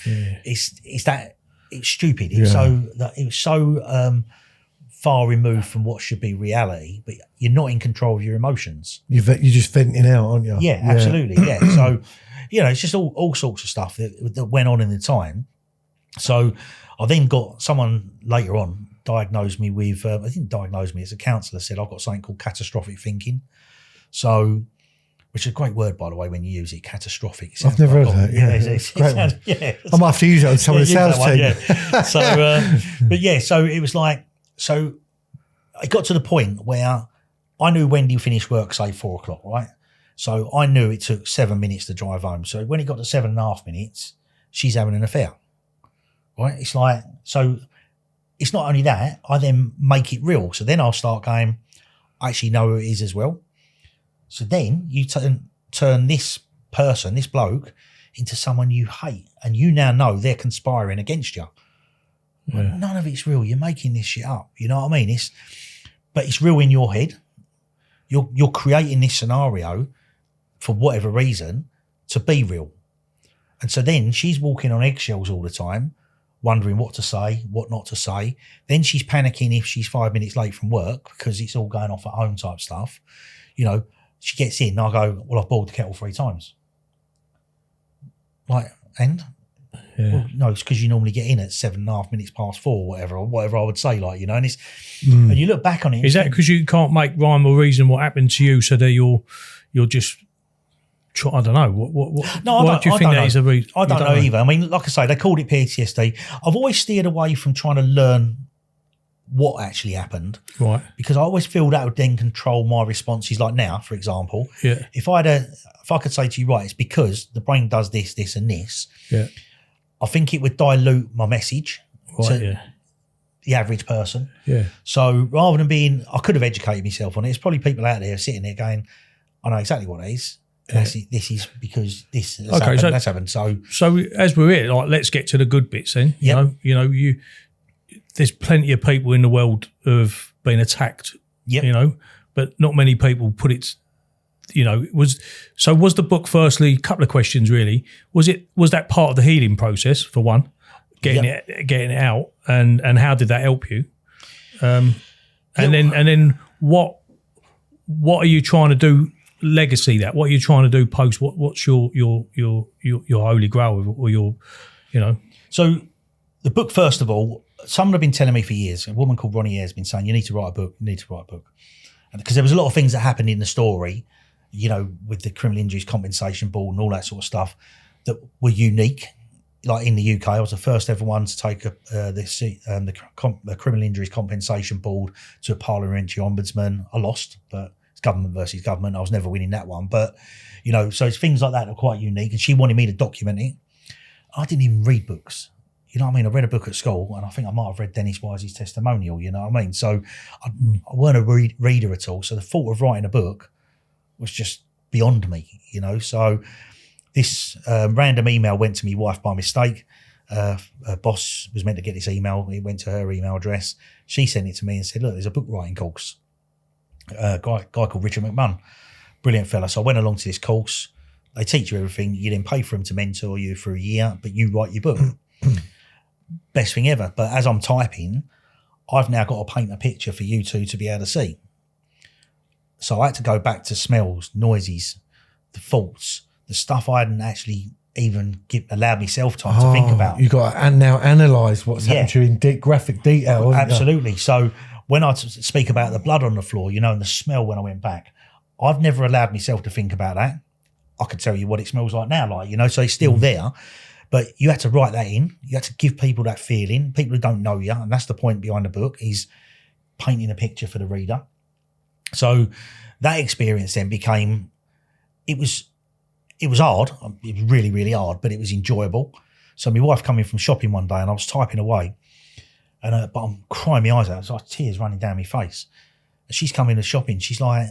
stupid. It was so far removed from what should be reality, but you're not in control of your emotions. You're just venting out, aren't you? Yeah, absolutely. Yeah. So, you know, it's just all sorts of stuff that went on in the time. So I then got someone later on diagnosed me with, I didn't diagnose me, as a counsellor said, I've got something called catastrophic thinking. So, which is a great word, by the way, when you use it, catastrophic. I've never heard that. I might have to use it on some of the sales team. Yeah. So, but yeah, so it was like, so it got to the point where I knew Wendy finished work, say 4 o'clock, right? So I knew it took 7 minutes to drive home. So when it got to 7.5 minutes, she's having an affair, right? It's like, so it's not only that, I then make it real. So then I'll start going, I actually know who it is as well. So then you turn this person, this bloke, into someone you hate, and you now know they're conspiring against you. Yeah. Well, none of it's real. You're making this shit up. You know what I mean? But it's real in your head. You're creating this scenario for whatever reason to be real. And so then she's walking on eggshells all the time, wondering what to say, what not to say. Then she's panicking if she's 5 minutes late from work because it's all going off at home type stuff. You know, she gets in, I go, well, I've boiled the kettle 3 times. Like, and? Yeah. Well, no, it's because you normally get in at 7.5 minutes past 4, or whatever I would say, like, you know, and it's, and you look back on it. Is that because you can't make rhyme or reason what happened to you, so that you're just, I don't know. Why do you think that is a reason? I don't know either. I mean, like I say, they called it PTSD. I've always steered away from trying to learn what actually happened, right? Because I always feel that would then control my responses. Like now, for example, if I could say to you, right, it's because the brain does this, this, and this. Yeah, I think it would dilute my message to the average person. Yeah. So rather than being, I could have educated myself on it. There's probably people out there sitting there going, I know exactly what it is. This is because this has happened. So as we're here, like, let's get to the good bits then. You know, there's plenty of people in the world who have been attacked. You know, but not many people put it. You know, was the book? Firstly, a couple of questions really. Was that part of the healing process for one, getting it out, and how did that help you? And then what are you trying to do? Legacy that. What are you trying to do post? What's your holy grail, or your, you know? So the book, first of all, someone have been telling me for years. A woman called Ronnie Ayres has been saying, you need to write a book. You need to write a book, because there was a lot of things that happened in the story, you know, with the Criminal Injuries Compensation Board and all that sort of stuff that were unique. Like in the UK, I was the first ever one to take the Criminal Injuries Compensation Board to a parliamentary ombudsman. I lost, but it's government versus government. I was never winning that one. But, you know, so it's things like that that are quite unique. And she wanted me to document it. I didn't even read books. You know what I mean? I read a book at school, and I think I might have read Dennis Wise's testimonial, you know what I mean? So I weren't a reader at all. So the thought of writing a book was just beyond me, you know? So this random email went to my wife by mistake. Her boss was meant to get this email. It went to her email address. She sent it to me and said, look, there's a book writing course. A guy called Richard McMahon, brilliant fella. So I went along to this course. They teach you everything. You then pay for them to mentor you for a year, but you write your book. Best thing ever. But as I'm typing, I've now got to paint a picture for you two to be able to see. So I had to go back to smells, noises, the faults, the stuff I hadn't actually even allowed myself time to think about. You got to now analyse what's happened to you in graphic detail. Absolutely. So when I speak about the blood on the floor, and the smell when I went back, I've never allowed myself to think about that. I could tell you what it smells like now, so it's still there. But you had to write that in. You had to give people that feeling, people who don't know you. And that's the point behind the book, is painting a picture for the reader. So that experience then became, it was hard. It was really, really hard, but it was enjoyable. So my wife came in from shopping one day and I was typing away, but I'm crying my eyes out. It's like tears running down my face. And she's coming to shopping. She's like,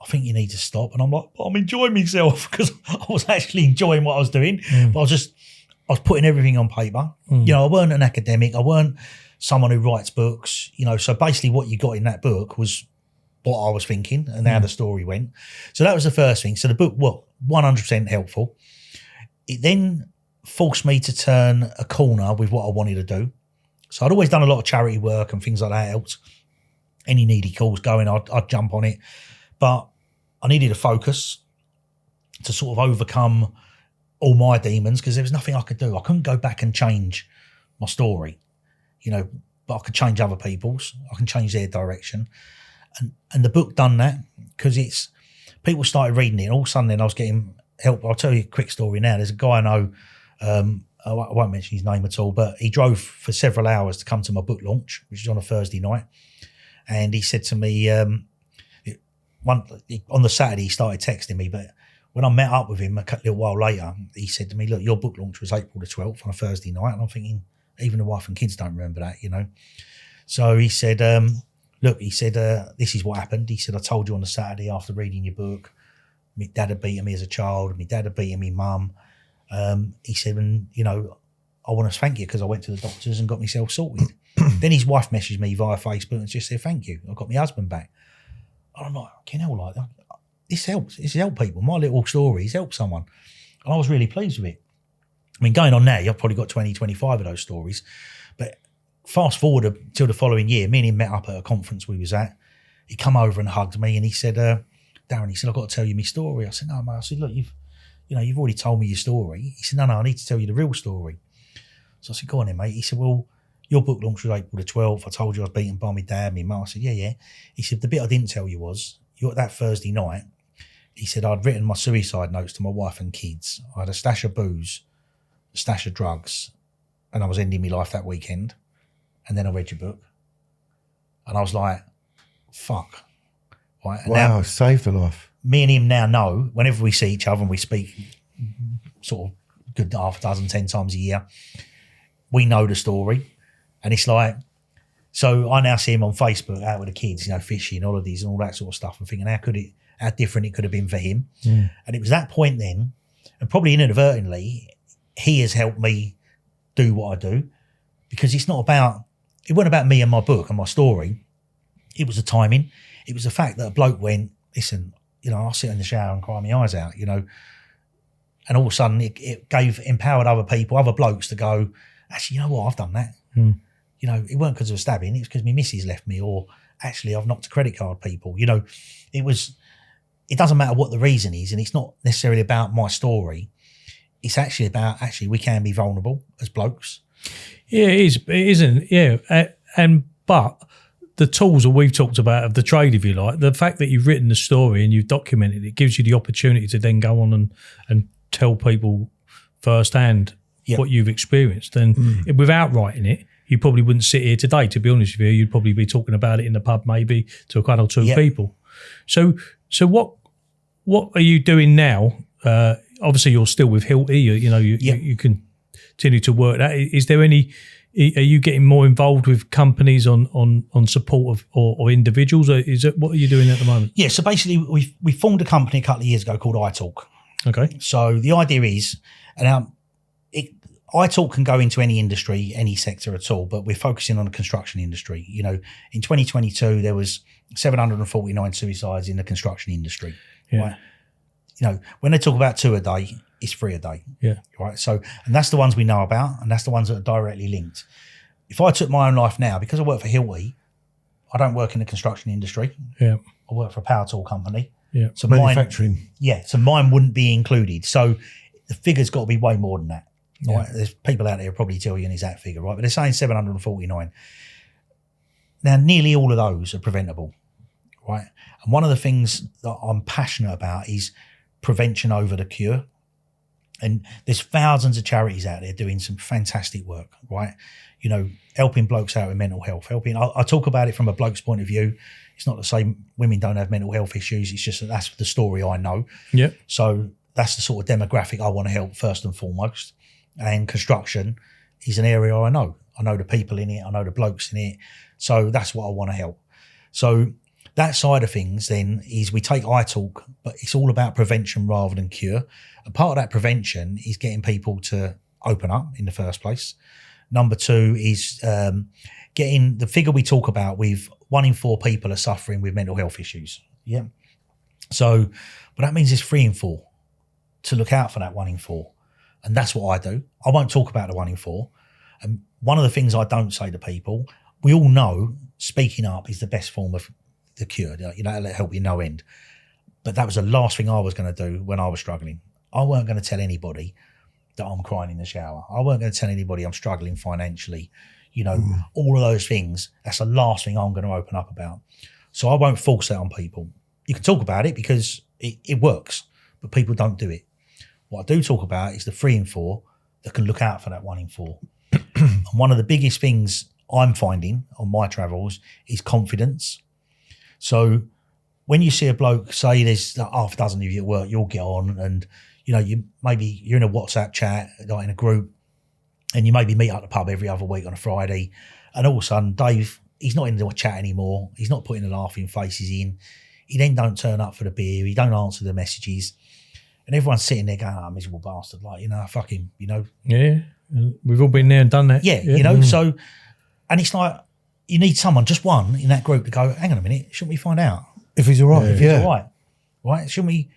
I think you need to stop. And I'm like, I'm enjoying myself, because I was actually enjoying what I was doing. But I was putting everything on paper. I weren't an academic. I weren't someone who writes books. So basically what you got in that book was what I was thinking and how the story went. So that was the first thing. So the book, 100% helpful. It then forced me to turn a corner with what I wanted to do. So I'd always done a lot of charity work and things like that. Helped. Any needy calls going, I'd jump on it. But I needed a focus to sort of overcome all my demons, because there was nothing I could do. I couldn't go back and change my story, but I could change other people's. I can change their direction. And the book done that, because people started reading it, and all of a sudden then I was getting help. I'll tell you a quick story now. There's a guy I know, I won't mention his name at all, but he drove for several hours to come to my book launch, which was on a Thursday night. And he said to me, on the Saturday, he started texting me, but when I met up with him a little while later, he said to me, look, your book launch was April the 12th on a Thursday night. And I'm thinking, even the wife and kids don't remember that, So he said, this is what happened. He said, I told you on the Saturday after reading your book, my dad had beaten me as a child, my dad had beaten me mum. He said, and I want to thank you because I went to the doctors and got myself sorted. Then his wife messaged me via Facebook and just said, thank you, I got my husband back. And I'm like, this helps. This helps people. My little stories help someone. And I was really pleased with it. I mean, going on now, you've probably got 20, 25 of those stories. But fast forward till the following year, me and him met up at a conference we was at. He come over and hugged me and he said, Darren, he said, I've got to tell you my story. I said, no, mate. I said, look, you've already told me your story. He said, no, I need to tell you the real story. So I said, go on then, mate. He said, well, your book launch was April the 12th. I told you I was beaten by my dad, my mum. I said, yeah. He said, the bit I didn't tell you was, that Thursday night, he said, I'd written my suicide notes to my wife and kids. I had a stash of booze, a stash of drugs, and I was ending my life that weekend. And then I read your book. And I was like, fuck. Right? And wow, now, saved a life. Me and him now know, whenever we see each other and we speak sort of good half a dozen, 10 times a year, we know the story. And it's like, so I now see him on Facebook out with the kids, fishing, holidays and all that sort of stuff. I'm thinking, how different it could have been for him. And it was that point then, and probably inadvertently, he has helped me do what I do, because it wasn't about me and my book and my story. It was the timing. It was the fact that a bloke went, listen, I'll sit in the shower and cry my eyes out, and all of a sudden it empowered other people, other blokes to go, actually, you know what, I've done that. It weren't because of a stabbing, it was because my missus left me, or actually I've knocked a credit card people. It doesn't matter what the reason is, and it's not necessarily about my story. It's actually about, we can be vulnerable as blokes. Yeah, it is. It isn't. Yeah. But the tools that we've talked about of the trade, if you like, the fact that you've written the story and you've documented it gives you the opportunity to then go on and tell people firsthand what you've experienced. And without writing it, you probably wouldn't sit here today, to be honest with you. You'd probably be talking about it in the pub, maybe to one or two people. So what are you doing now? Obviously, you're still with Hilti. You continue to work that. Is there any? Are you getting more involved with companies on support of or individuals? Or what are you doing at the moment? Yeah. So basically, we formed a company a couple of years ago called iTalk. Okay. So the idea is, iTalk can go into any industry, any sector at all, but we're focusing on the construction industry. In 2022, there was 749 suicides in the construction industry. Yeah. Right? When they talk about 2 a day, it's 3 a day. Yeah. Right. So, and that's the ones we know about, and that's the ones that are directly linked. If I took my own life now, because I work for Hilti, I don't work in the construction industry. Yeah. I work for a power tool company. Yeah. So Manufacturing. so mine wouldn't be included. So the figure's got to be way more than that. Yeah. Right? There's people out there who probably tell you an exact figure, right? But they're saying 749. Now, nearly all of those are preventable, right? And one of the things that I'm passionate about is prevention over the cure. And there's thousands of charities out there doing some fantastic work, right? You know, helping blokes out with mental health, I talk about it from a bloke's point of view. It's not to say women don't have mental health issues. It's just that that's the story I know. Yeah. So that's the sort of demographic I want to help first and foremost. And construction is an area I know. I know the people in it. I know the blokes in it. So that's what I want to help. So that side of things then is we take iTalk, but it's all about prevention rather than cure. And part of that prevention is getting people to open up in the first place. Number two is getting the figure we talk about with 1 in 4 people are suffering with mental health issues. Yeah. So, but that means it's 3 in 4 to look out for that 1 in 4. And that's what I do. I won't talk about the 1 in 4. And one of the things I don't say to people, we all know speaking up is the best form of the cure. You know, it'll help you no end. But that was the last thing I was going to do when I was struggling. I weren't going to tell anybody that I'm crying in the shower. I weren't going to tell anybody I'm struggling financially. You know, all of those things, that's the last thing I'm going to open up about. So I won't force that on people. You can talk about it because it works, but people don't do it. What I do talk about is the 3 in 4 that can look out for that 1 in 4. And one of the biggest things I'm finding on my travels is confidence. So when you see a bloke say there's half a dozen of you at work, you'll get on and, you know, you're in a WhatsApp chat, like in a group, and you maybe meet at the pub every other week on a Friday, and all of a sudden Dave, he's not in the chat anymore. He's not putting the laughing faces in. He then don't turn up for the beer. He don't answer the messages. And everyone's sitting there going, oh, miserable bastard, like, you know, fuck him, you know. Yeah, we've all been there and done that. Yeah. You know, so, and it's like, you need someone, just one in that group to go, hang on a minute, shouldn't we find out? If he's all right. If he's all right. Right? Shouldn't we,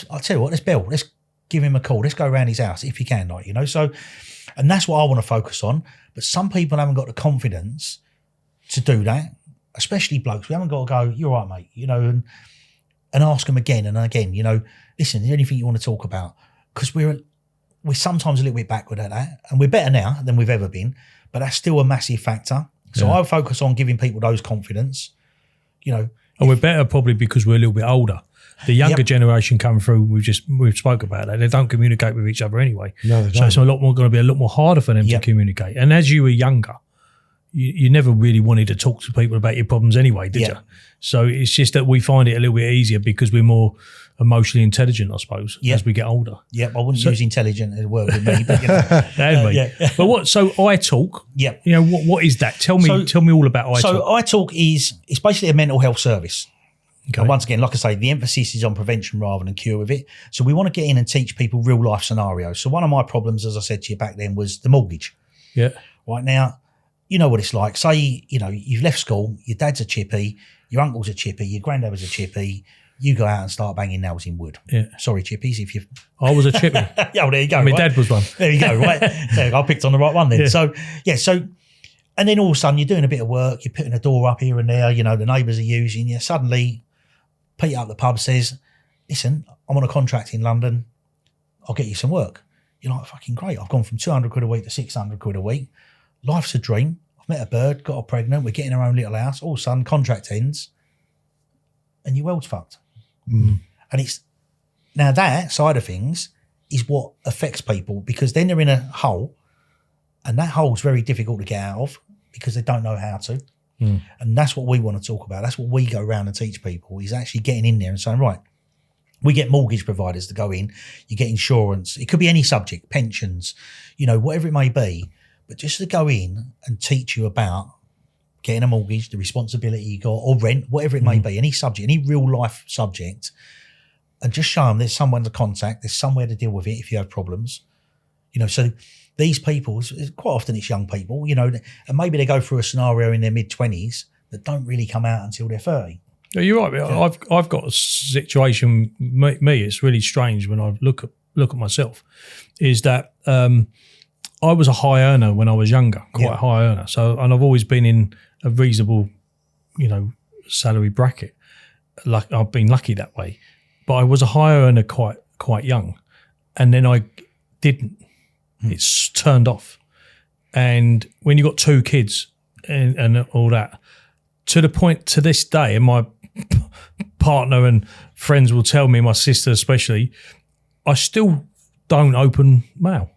I'll tell you what, let's give him a call. Let's go around his house if you can, like, you know. So, and that's what I want to focus on. But some people haven't got the confidence to do that, especially blokes. We haven't got to go, you're all right, mate, you know, and ask them again and again, you know, listen, is there anything you want to talk about? Because we're sometimes a little bit backward at that, and we're better now than we've ever been, but that's still a massive factor. So I focus on giving people those confidence, you know. And we're better probably because we're a little bit older. The younger generation coming through, we've spoke about that. They don't communicate with each other anyway. No, they don't. So it's going to be a lot more harder for them to communicate. And as you were younger, you never really wanted to talk to people about your problems anyway, did you? So it's just that we find it a little bit easier because we're more emotionally intelligent, I suppose, as we get older. Yeah, I wouldn't use intelligent as a word with me, but you know. Anyway, but what? So iTalk. Yeah. You know what is that? Tell me all about iTalk. So iTalk it's basically a mental health service. Okay. And once again, like I say, the emphasis is on prevention rather than cure with it. So we want to get in and teach people real life scenarios. So one of my problems, as I said to you back then, was the mortgage. Yeah. Right now, you know what it's like. Say, you know, you've left school, your dad's a chippy, your uncle's a chippy, your granddad was a chippy. You go out and start banging nails in wood. Yeah. Sorry, chippies, if you... I was a chippy. Yeah, well, there you go. My dad was one. There you go, right? There you go. I picked on the right one then. Yeah. So, and then all of a sudden you're doing a bit of work, you're putting a door up here and there, you know, the neighbours are using you. Suddenly, Pete up the pub says, listen, I'm on a contract in London. I'll get you some work. You're like, fucking great. I've gone from 200 quid a week to 600 quid a week. Life's a dream. I've met a bird, got her pregnant. We're getting our own little house. All of a sudden, contract ends and your world's fucked. Mm. And it's now that side of things is what affects people, because then they're in a hole, and that hole's very difficult to get out of because they don't know how to. Mm. And that's what we want to talk about. That's what we go around and teach people, is actually getting in there and saying, right, we get mortgage providers to go in, you get insurance, it could be any subject, pensions, you know, whatever it may be, but just to go in and teach you about getting a mortgage, the responsibility you got, or rent, whatever it may be, any subject, any real life subject, and just show them there's someone to contact, there's somewhere to deal with it if you have problems. You know, so these people, quite often it's young people, you know, and maybe they go through a scenario in their mid-20s that don't really come out until they're 30. Yeah, you're right. Yeah. I've got a situation, me, it's really strange when I look at myself, is that I was a high earner when I was younger, quite a high earner. So, and I've always been in a reasonable, you know, salary bracket. I've been lucky that way, but I was a higher earner quite young, and then I didn't. It's turned off, and when you got 2 kids and all that, to the point to this day, and my partner and friends will tell me, my sister especially, I still don't open mail.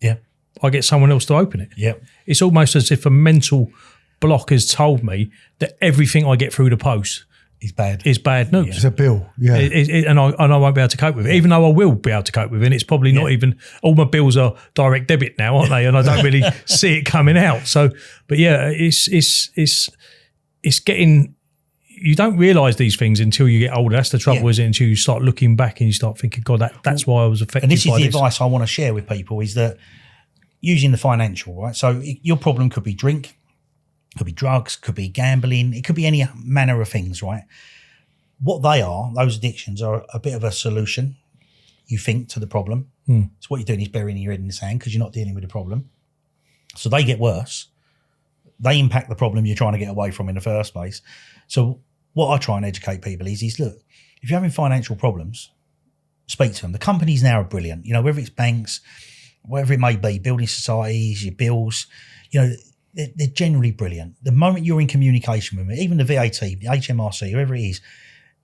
Yeah. I get someone else to open it. Yeah. It's almost as if a mental block has told me that everything I get through the post is bad news. It's a bill. Yeah. And I won't be able to cope with it, even though I will be able to cope with it. And it's probably not even, all my bills are direct debit now, aren't they? And I don't really see it coming out. So, but yeah, it's getting, you don't realise these things until you get older. That's the trouble, is it? Until you start looking back and you start thinking, God, that's why I was affected. And this is the advice I want to share with people, is that using the financial, right? So your problem could be drink, could be drugs, could be gambling, it could be any manner of things, right? What they are, those addictions are a bit of a solution, you think, to the problem. So what you're doing is burying your head in the sand because you're not dealing with the problem. So they get worse. They impact the problem you're trying to get away from in the first place. So what I try and educate people is look, if you're having financial problems, speak to them. The companies now are brilliant. You know, whether it's banks, whatever it may be, building societies, your bills, you know, they're generally brilliant. The moment you're in communication with them, even the VAT, the HMRC, whoever it is,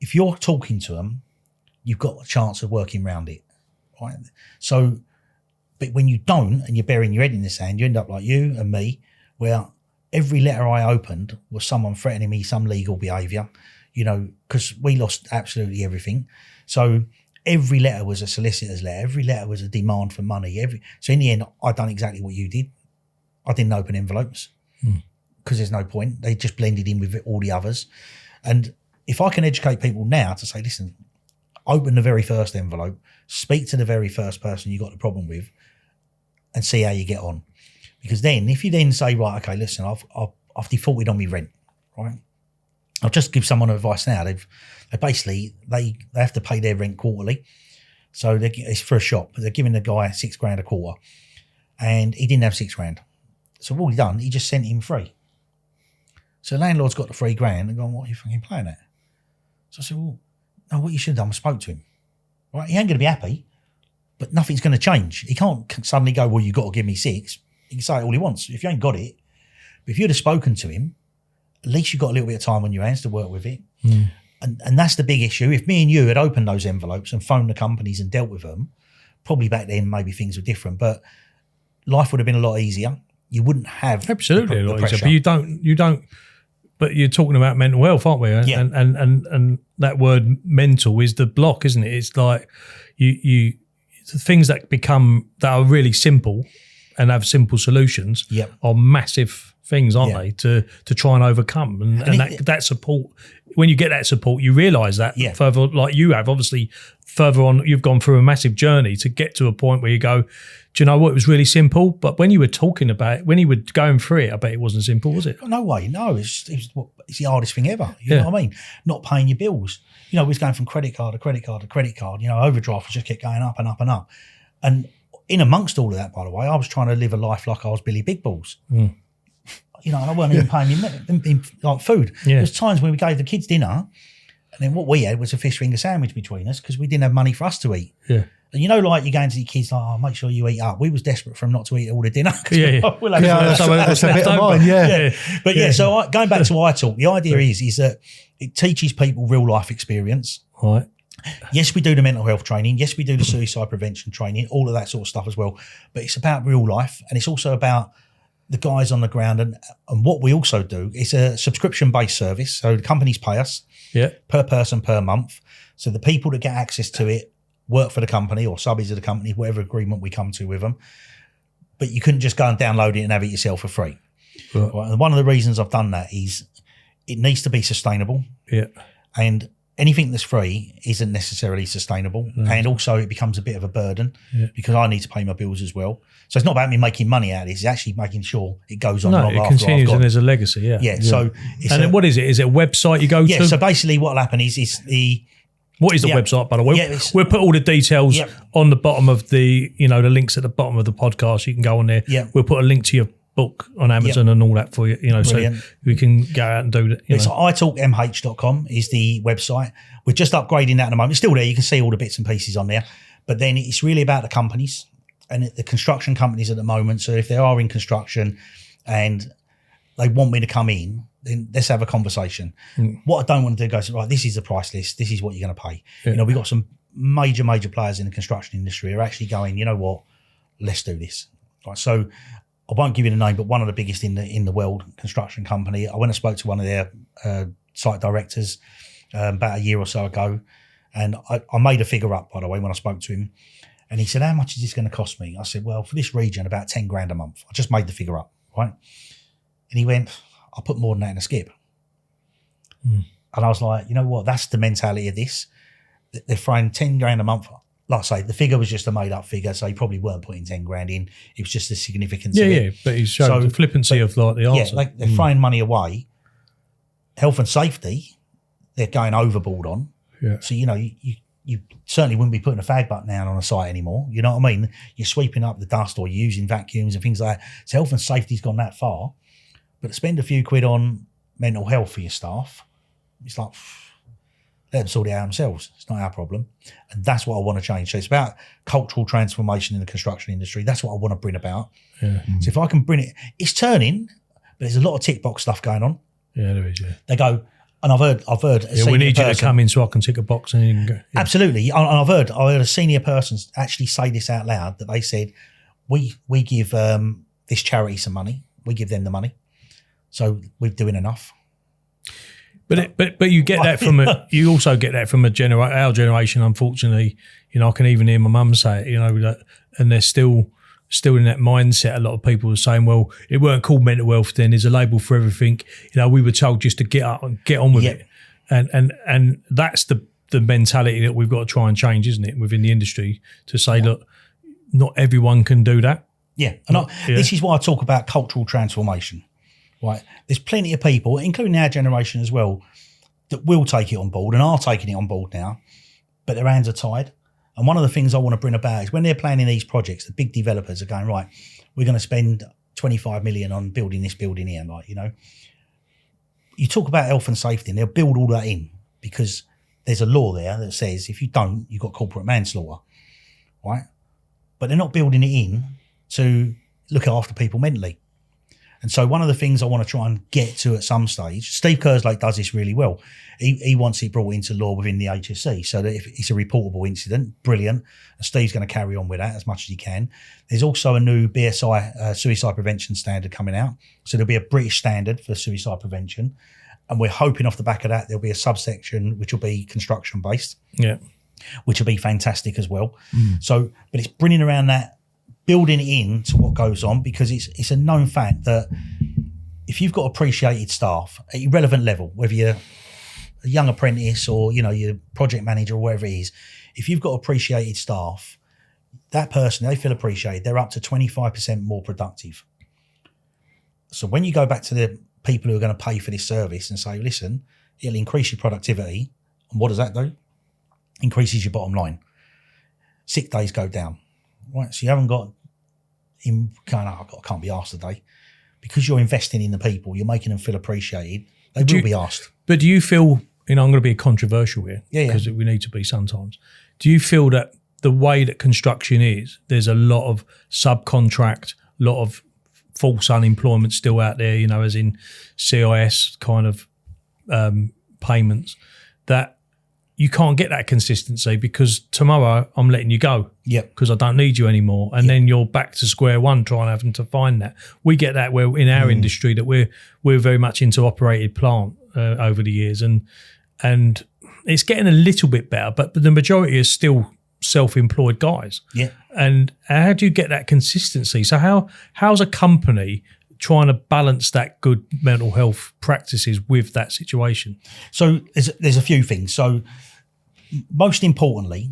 if you're talking to them, you've got a chance of working around it, right? So, but when you don't and you're burying your head in the sand, you end up like you and me, where every letter I opened was someone threatening me some legal behaviour, you know, because we lost absolutely everything. So every letter was a solicitor's letter. Every letter was a demand for money. So in the end, I done exactly what you did. I didn't open envelopes because there's no point. They just blended in with all the others. And if I can educate people now to say, listen, open the very first envelope, speak to the very first person you got the problem with, and see how you get on. Because then, if you then say, right, okay, listen, I've defaulted on my rent, right? I'll just give someone advice now. They have to pay their rent quarterly. So it's for a shop. They're giving the guy $6,000 a quarter, and he didn't have $6,000. So all he done, he just sent him free. So the landlord's got the $3,000 and gone, what are you fucking playing at? So I said, well, no, what you should have done was spoke to him. Right? He ain't going to be happy, but nothing's going to change. He can't suddenly go, well, you've got to give me $6,000. He can say it all he wants. If you ain't got it, but if you'd have spoken to him, at least you've got a little bit of time on your hands to work with it. And that's the big issue. If me and you had opened those envelopes and phoned the companies and dealt with them, probably back then maybe things were different, but life would have been a lot easier. You wouldn't have absolutely the a lot pressure. easier, but you don't. But you're talking about mental health, aren't we? Yeah. And that word mental is the block, isn't it? It's like you the things that are really simple and have simple solutions are massive things, aren't they, to try and overcome. And that support, when you get that support, you realise that further, like you have, obviously further on, you've gone through a massive journey to get to a point where you go, do you know what, it was really simple, but when you were talking about it, when you were going through it, I bet it wasn't simple, was it? No way, no. It's the hardest thing ever, you know what I mean? Not paying your bills. You know, we was going from credit card to credit card to credit card, you know, overdraft just kept going up and up and up. And in amongst all of that, by the way, I was trying to live a life like I was Billy Big Balls. You know, and I weren't even paying me like food. There's times when we gave the kids dinner, and then what we had was a fish finger sandwich between us because we didn't have money for us to eat. And you know, like you're going to your kids, like, oh, make sure you eat up. We was desperate for them not to eat all the dinner. That's a bit of mine, But so going back to iTalk, the idea is that it teaches people real life experience. Right. Yes, we do the mental health training. Yes, we do the suicide prevention training, all of that sort of stuff as well. But it's about real life, and it's also about the guys on the ground. And what we also do is a subscription-based service. So the companies pay us per person per month. So the people that get access to it work for the company or subbies of the company, whatever agreement we come to with them. But you couldn't just go and download it and have it yourself for free. Right. And one of the reasons I've done that is it needs to be sustainable. And anything that's free isn't necessarily sustainable. And also it becomes a bit of a burden because I need to pay my bills as well. So it's not about me making money out of it. It's actually making sure it goes on long after I've gone. It continues and there's a legacy, So and what is it? Is it a website you go to? Yeah, so basically what will happen is the... What is the website, by the way? We'll put all the details on the bottom of the, the links at the bottom of the podcast. You can go on there. We'll put a link to your book on Amazon and all that for you. You know, Brilliant. so we can go out and do that. It's iTalkMH.com is the website. We're just upgrading that at the moment. It's still there. You can see all the bits and pieces on there. But then it's really about the companies and the construction companies at the moment. So if they are in construction and they want me to come in, then let's have a conversation. What I don't want to do is go, right, this is the price list. This is what you're going to pay. Yeah. You know, we've got some major players in the construction industry who are actually going, you know what, let's do this. Right, so I won't give you the name, but one of the biggest in the world construction company. I went and spoke to one of their site directors about a year or so ago, and I made a figure up, by the way, when I spoke to him, and he said, "How much is this going to cost me?" I said, "Well, for this region, about 10 grand a month." I just made the figure up, right? And he went, "I'll put more than that in a skip." And I was like, you know what? That's the mentality of this. They're throwing 10 grand a month. Like I say, the figure was just a made up figure, so he probably weren't putting 10 grand in. It was just the significance of it. Yeah, but he showed the flippancy of like the answer. Yeah, they're throwing money away. Health and safety, they're going overboard on. Yeah. So, you know, you certainly wouldn't be putting a fag button down on a site anymore. You know what I mean? You're sweeping up the dust or you're using vacuums and things like that. So health and safety's gone that far. But to spend a few quid on mental health for your staff, it's like, let them sort it out themselves. It's not our problem. And that's what I want to change. So it's about cultural transformation in the construction industry. That's what I want to bring about. Yeah. So if I can bring it, it's turning, but there's a lot of tick box stuff going on. Yeah, there is, yeah. They go, and I've heard. Yeah, we need you to come in so I can tick a box and you can go. Yeah. Absolutely. And I heard a senior person actually say this out loud, that they said, we give this charity some money. We give them the money. So we're doing enough. But you get that from you also get that from our generation. Unfortunately, you know, I can even hear my mum say it. You know, that, and they're still in that mindset. A lot of people are saying, "Well, it weren't called mental health then. There's a label for everything." You know, we were told just to get up and get on with it, and that's the mentality that we've got to try and change, isn't it, within the industry, to say, look, not everyone can do that. Yeah, and this is why I talk about cultural transformation. Right, there's plenty of people, including our generation as well, that will take it on board and are taking it on board now, but their hands are tied. And one of the things I want to bring about is when they're planning these projects, the big developers are going, right, we're going to spend 25 million on building this building here. Like, you know, you talk about health and safety and they'll build all that in because there's a law there that says if you don't, you've got corporate manslaughter, right? But they're not building it in to look after people mentally. And so one of the things I want to try and get to at some stage, Steve Kerslake does this really well. He wants it brought into law within the HSE so that if it's a reportable incident, brilliant. And Steve's going to carry on with that as much as he can. There's also a new BSI suicide prevention standard coming out. So there'll be a British standard for suicide prevention. And we're hoping off the back of that, there'll be a subsection which will be construction based. Yeah. Which will be fantastic as well. So, but it's bringing around that, building it in to what goes on, because it's a known fact that if you've got appreciated staff at your relevant level, whether you're a young apprentice or, you know, you're project manager or whatever it is, if you've got appreciated staff, that person, they feel appreciated, they're up to 25% more productive. So when you go back to the people who are going to pay for this service and say, listen, it'll increase your productivity, and what does that do? Increases your bottom line. Sick days go down. Right, so you haven't got him going, I can't be asked today. Because you're investing in the people, you're making them feel appreciated, they will be asked. But do you feel, you know, I'm going to be controversial here, because yeah. we need to be sometimes. Do you feel that the way that construction is, there's a lot of subcontract, a lot of false unemployment still out there, you know, as in CIS kind of payments, that you can't get that consistency because tomorrow I'm letting you go because I don't need you anymore. And then you're back to square one trying having to find that. We get that where in our industry that we're very much into operated plant over the years. And it's getting a little bit better, but the majority is still self-employed guys. Yeah. And how do you get that consistency? So how's a company trying to balance that good mental health practices with that situation? So there's a few things. So most importantly,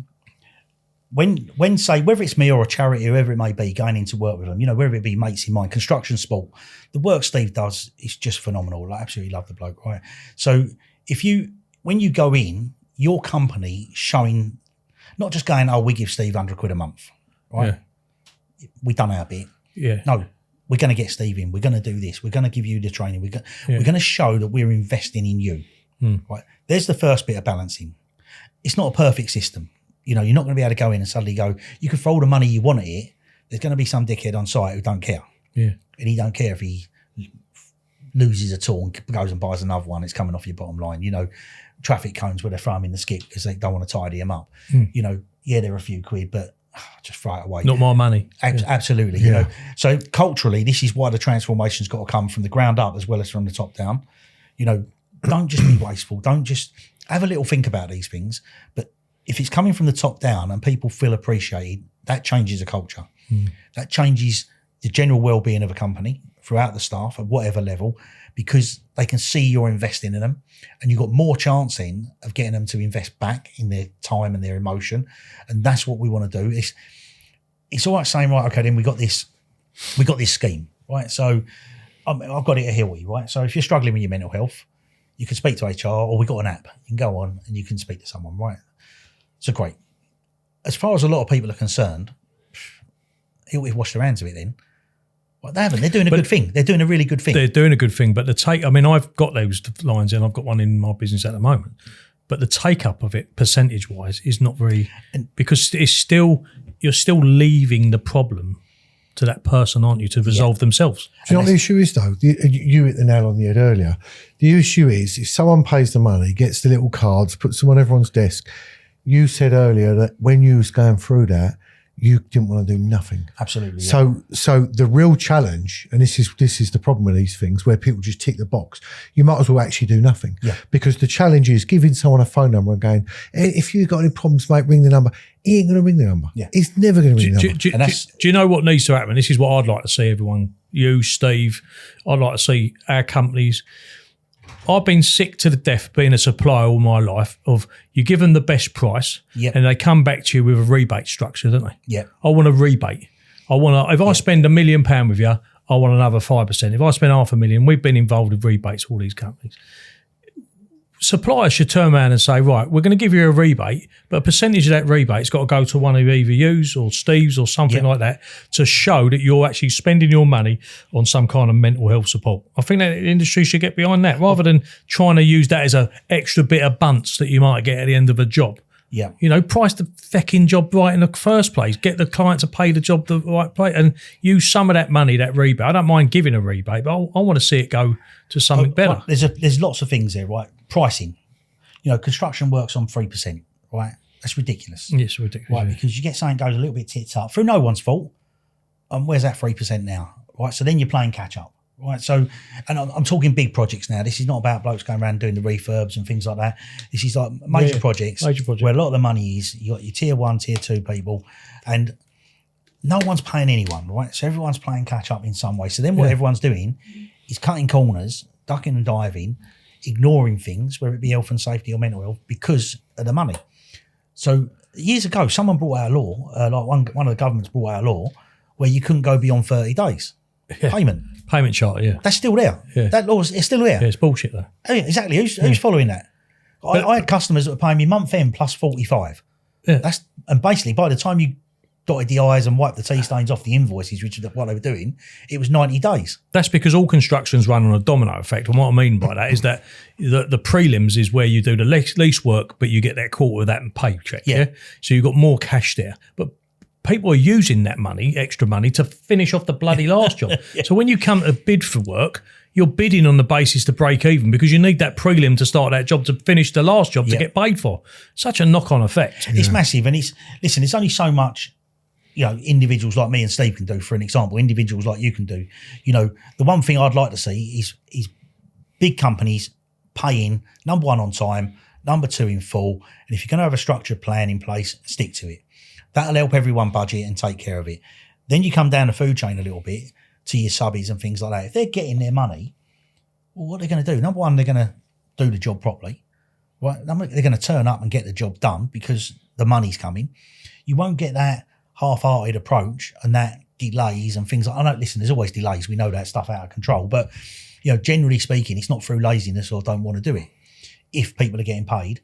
when say, whether it's me or a charity, whoever it may be, going into work with them, you know, whether it be mates in mine, construction, sport, the work Steve does is just phenomenal. I absolutely love the bloke, right? So when you go in, your company showing, not just going, oh, we give Steve £100 a month, right? Yeah. We done our bit. Yeah. No, we're going to get Steve in, we're going to do this, we're going to give you the training, we're going to show that we're investing in you. Right? There's the first bit of balancing. It's not a perfect system. You know, you're not going to be able to go in and suddenly go, you can throw all the money you want at it. There's going to be some dickhead on site who don't care. Yeah. And he don't care if he loses a tool and goes and buys another one. It's coming off your bottom line. You know, traffic cones where they throw them in the skip because they don't want to tidy them up. You know, yeah, they're a few quid, but just throw it away. Not my money. Absolutely. You know, so culturally, this is why the transformation's got to come from the ground up as well as from the top down. You know, don't just be wasteful. Don't just have a little think about these things. But if it's coming from the top down and people feel appreciated, that changes the culture. That changes the general well-being of a company throughout the staff at whatever level, because they can see you're investing in them, and you've got more chance in of getting them to invest back in their time and their emotion. And that's what we want to do. It's all right saying, right, okay, then we got this scheme, right? So I've got it at Hilly, right? So if you're struggling with your mental health, you can speak to HR, or we got an app. You can go on and you can speak to someone, right? So great. As far as a lot of people are concerned, Hilly washed their hands of it then. Well, they haven't. They're doing a good thing. They're doing a really good thing. They're doing a good thing, but I've got those lines in. I've got one in my business at the moment, but the take up of it percentage wise is not very, because you're still leaving the problem to that person, aren't you, to resolve themselves. Do you know what the issue is though? You hit the nail on the head earlier. The issue is if someone pays the money, gets the little cards, puts them on everyone's desk. You said earlier that when you was going through that, you didn't want to do nothing. Absolutely. So the real challenge, and this is the problem with these things, where people just tick the box. You might as well actually do nothing. Yeah. Because the challenge is giving someone a phone number and going, hey, if you've got any problems, mate, ring the number. He ain't going to ring the number. Yeah. He's never going to ring the number. Do you know what needs to happen? This is what I'd like to see everyone, you, Steve, I'd like to see our companies. I've been sick to the death being a supplier all my life of you give them the best price and they come back to you with a rebate structure, don't they? Yeah. I want a rebate. If I spend £1 million with you, I want another 5%. If I spend £500,000, we've been involved with rebates, all these companies. Suppliers should turn around and say, right, we're going to give you a rebate, but a percentage of that rebate's got to go to one of either yous or Steve's or something like that to show that you're actually spending your money on some kind of mental health support. I think that the industry should get behind that rather than trying to use that as an extra bit of bunts that you might get at the end of a job. Yeah. You know, price the fecking job right in the first place. Get the client to pay the job the right place and use some of that money, that rebate. I don't mind giving a rebate, but I want to see it go to something better. There's lots of things there, right? Pricing. You know, construction works on 3%, right? That's ridiculous. It's ridiculous. Right, because you get something goes a little bit tits up through no one's fault. Where's that 3% now? Right, so then you're playing catch up. Right, so, and I'm talking big projects now. This is not about blokes going around doing the refurbs and things like that. This is like major projects where a lot of the money is, you got your tier 1, tier 2 people, and no one's paying anyone, right? So everyone's playing catch up in some way. So then what everyone's doing is cutting corners, ducking and diving, ignoring things, whether it be health and safety or mental health, because of the money. So years ago, someone brought out a law, like one of the governments brought out a law where you couldn't go beyond 30 days payment. Payment charter, That's still there. Yeah. That law is still there. Yeah, it's bullshit though. Oh, yeah, exactly. Who's following that? I had customers that were paying me month end plus 45. Yeah. And basically by the time you dotted the I's and wiped the T stains off the invoices, which is what they were doing, it was 90 days. That's because all construction's run on a domino effect. And what I mean by that is that the prelims is where you do the lease work, but you get that quarter of that and pay check. Yeah. So you've got more cash there. But people are using that money, extra money, to finish off the bloody last job. So when you come to bid for work, you're bidding on the basis to break even because you need that prelim to start that job to finish the last job to get paid for. Such a knock-on effect. It's massive. And it's only so much, you know, individuals like me and Steve can do, for an example, individuals like you can do. You know, the one thing I'd like to see is big companies paying, number one, on time, number two, in full. And if you're going to have a structured plan in place, stick to it. That'll help everyone budget and take care of it. Then you come down the food chain a little bit to your subbies and things like that. If they're getting their money, well, what are they going to do? Number one, they're going to do the job properly. Right? They're going to turn up and get the job done because the money's coming. You won't get that half-hearted approach and that delays and things like. I know, listen, there's always delays. We know that stuff out of control, but you know, generally speaking, it's not through laziness or don't want to do it. If people are getting paid,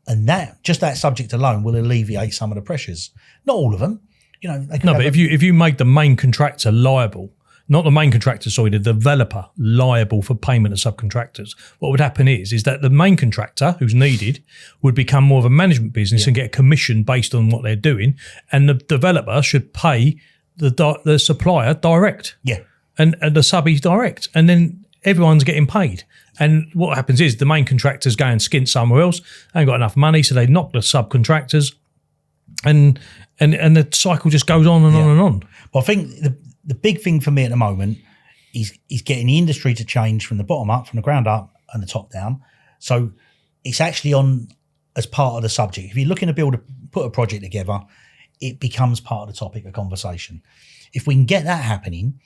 and that just that subject alone will alleviate some of the pressures. Not all of them, you know. They can but if you made the main contractor liable, not the main contractor, sorry, the developer liable for payment of subcontractors. What would happen is that the main contractor who's needed would become more of a management business and get a commission based on what they're doing, and the developer should pay the supplier direct. Yeah. And the subbies direct. And then everyone's getting paid. And what happens is the main contractors go and skint somewhere else, they ain't got enough money, so they knock the subcontractors, and the cycle just goes on and on and on. Well, I think the big thing for me at the moment is getting the industry to change from the bottom up, from the ground up, and the top down. So it's actually on as part of the subject. If you're looking to put a project together, it becomes part of the topic of conversation. If we can get that happening,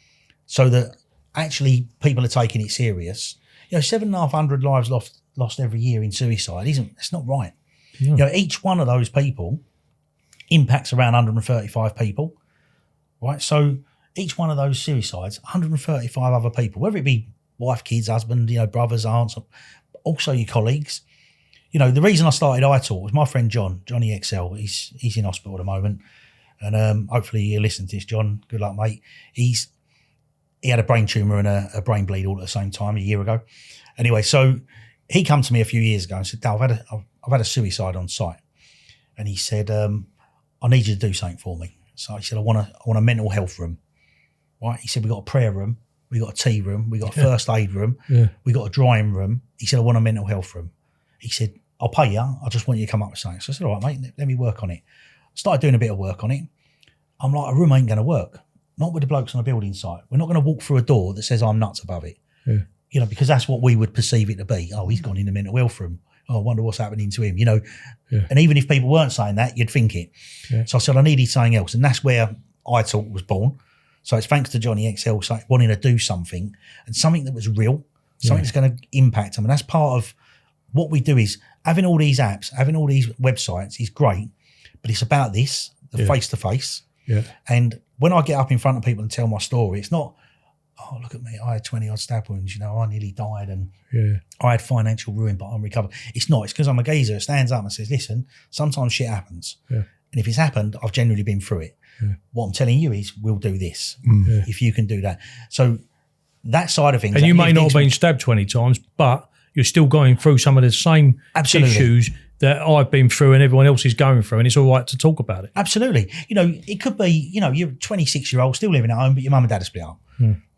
so that actually people are taking it serious. 7,500 lives lost every year in suicide it's not right. No. Each one of those people impacts around 135 people, right? So each one of those suicides, 135 other people, whether it be wife, kids, husband, brothers, aunts, also your colleagues. The reason I started iTalk was my friend Johnny XL. He's in hospital at the moment, and hopefully you listen to this, John. Good luck, mate. He had a brain tumour and a brain bleed all at the same time a year ago. Anyway, so he came to me a few years ago and said, Dale, I've had a suicide on site. And he said, I need you to do something for me. So he said, I want a mental health room. Right? He said, we got a prayer room, we got a tea room, we got a first aid room, we got a drying room. He said, I want a mental health room. He said, I'll pay you, I just want you to come up with something. So I said, all right, mate, let me work on it. Started doing a bit of work on it. I'm like, a room ain't going to work. Not with the blokes on a building site. We're not going to walk through a door that says I'm nuts above it. Yeah. Because that's what we would perceive it to be. Oh, he's gone in the mental health room. Oh, I wonder what's happening to him, And even if people weren't saying that, you'd think it. Yeah. So I said, I needed something else. And that's where iTalk was born. So it's thanks to Johnny XL wanting to do something, and something that was real, something that's going to impact them. And that's part of what we do. Is having all these apps, having all these websites is great, but it's about this, the face-to-face. Yeah. And when I get up in front of people and tell my story, it's not, oh, look at me, I had 20 odd stab wounds, I nearly died, and I had financial ruin, but I'm recovered. It's not. It's because I'm a geezer that stands up and says, listen, sometimes shit happens. Yeah. And if it's happened, I've generally been through it. Yeah. What I'm telling you is we'll do this if you can do that. So that side of things. And you may not have been stabbed 20 times, but you're still going through some of the same issues that I've been through and everyone else is going through, and it's all right to talk about it. Absolutely. It could be, you're a 26-year-old still living at home, but your mum and dad are split up,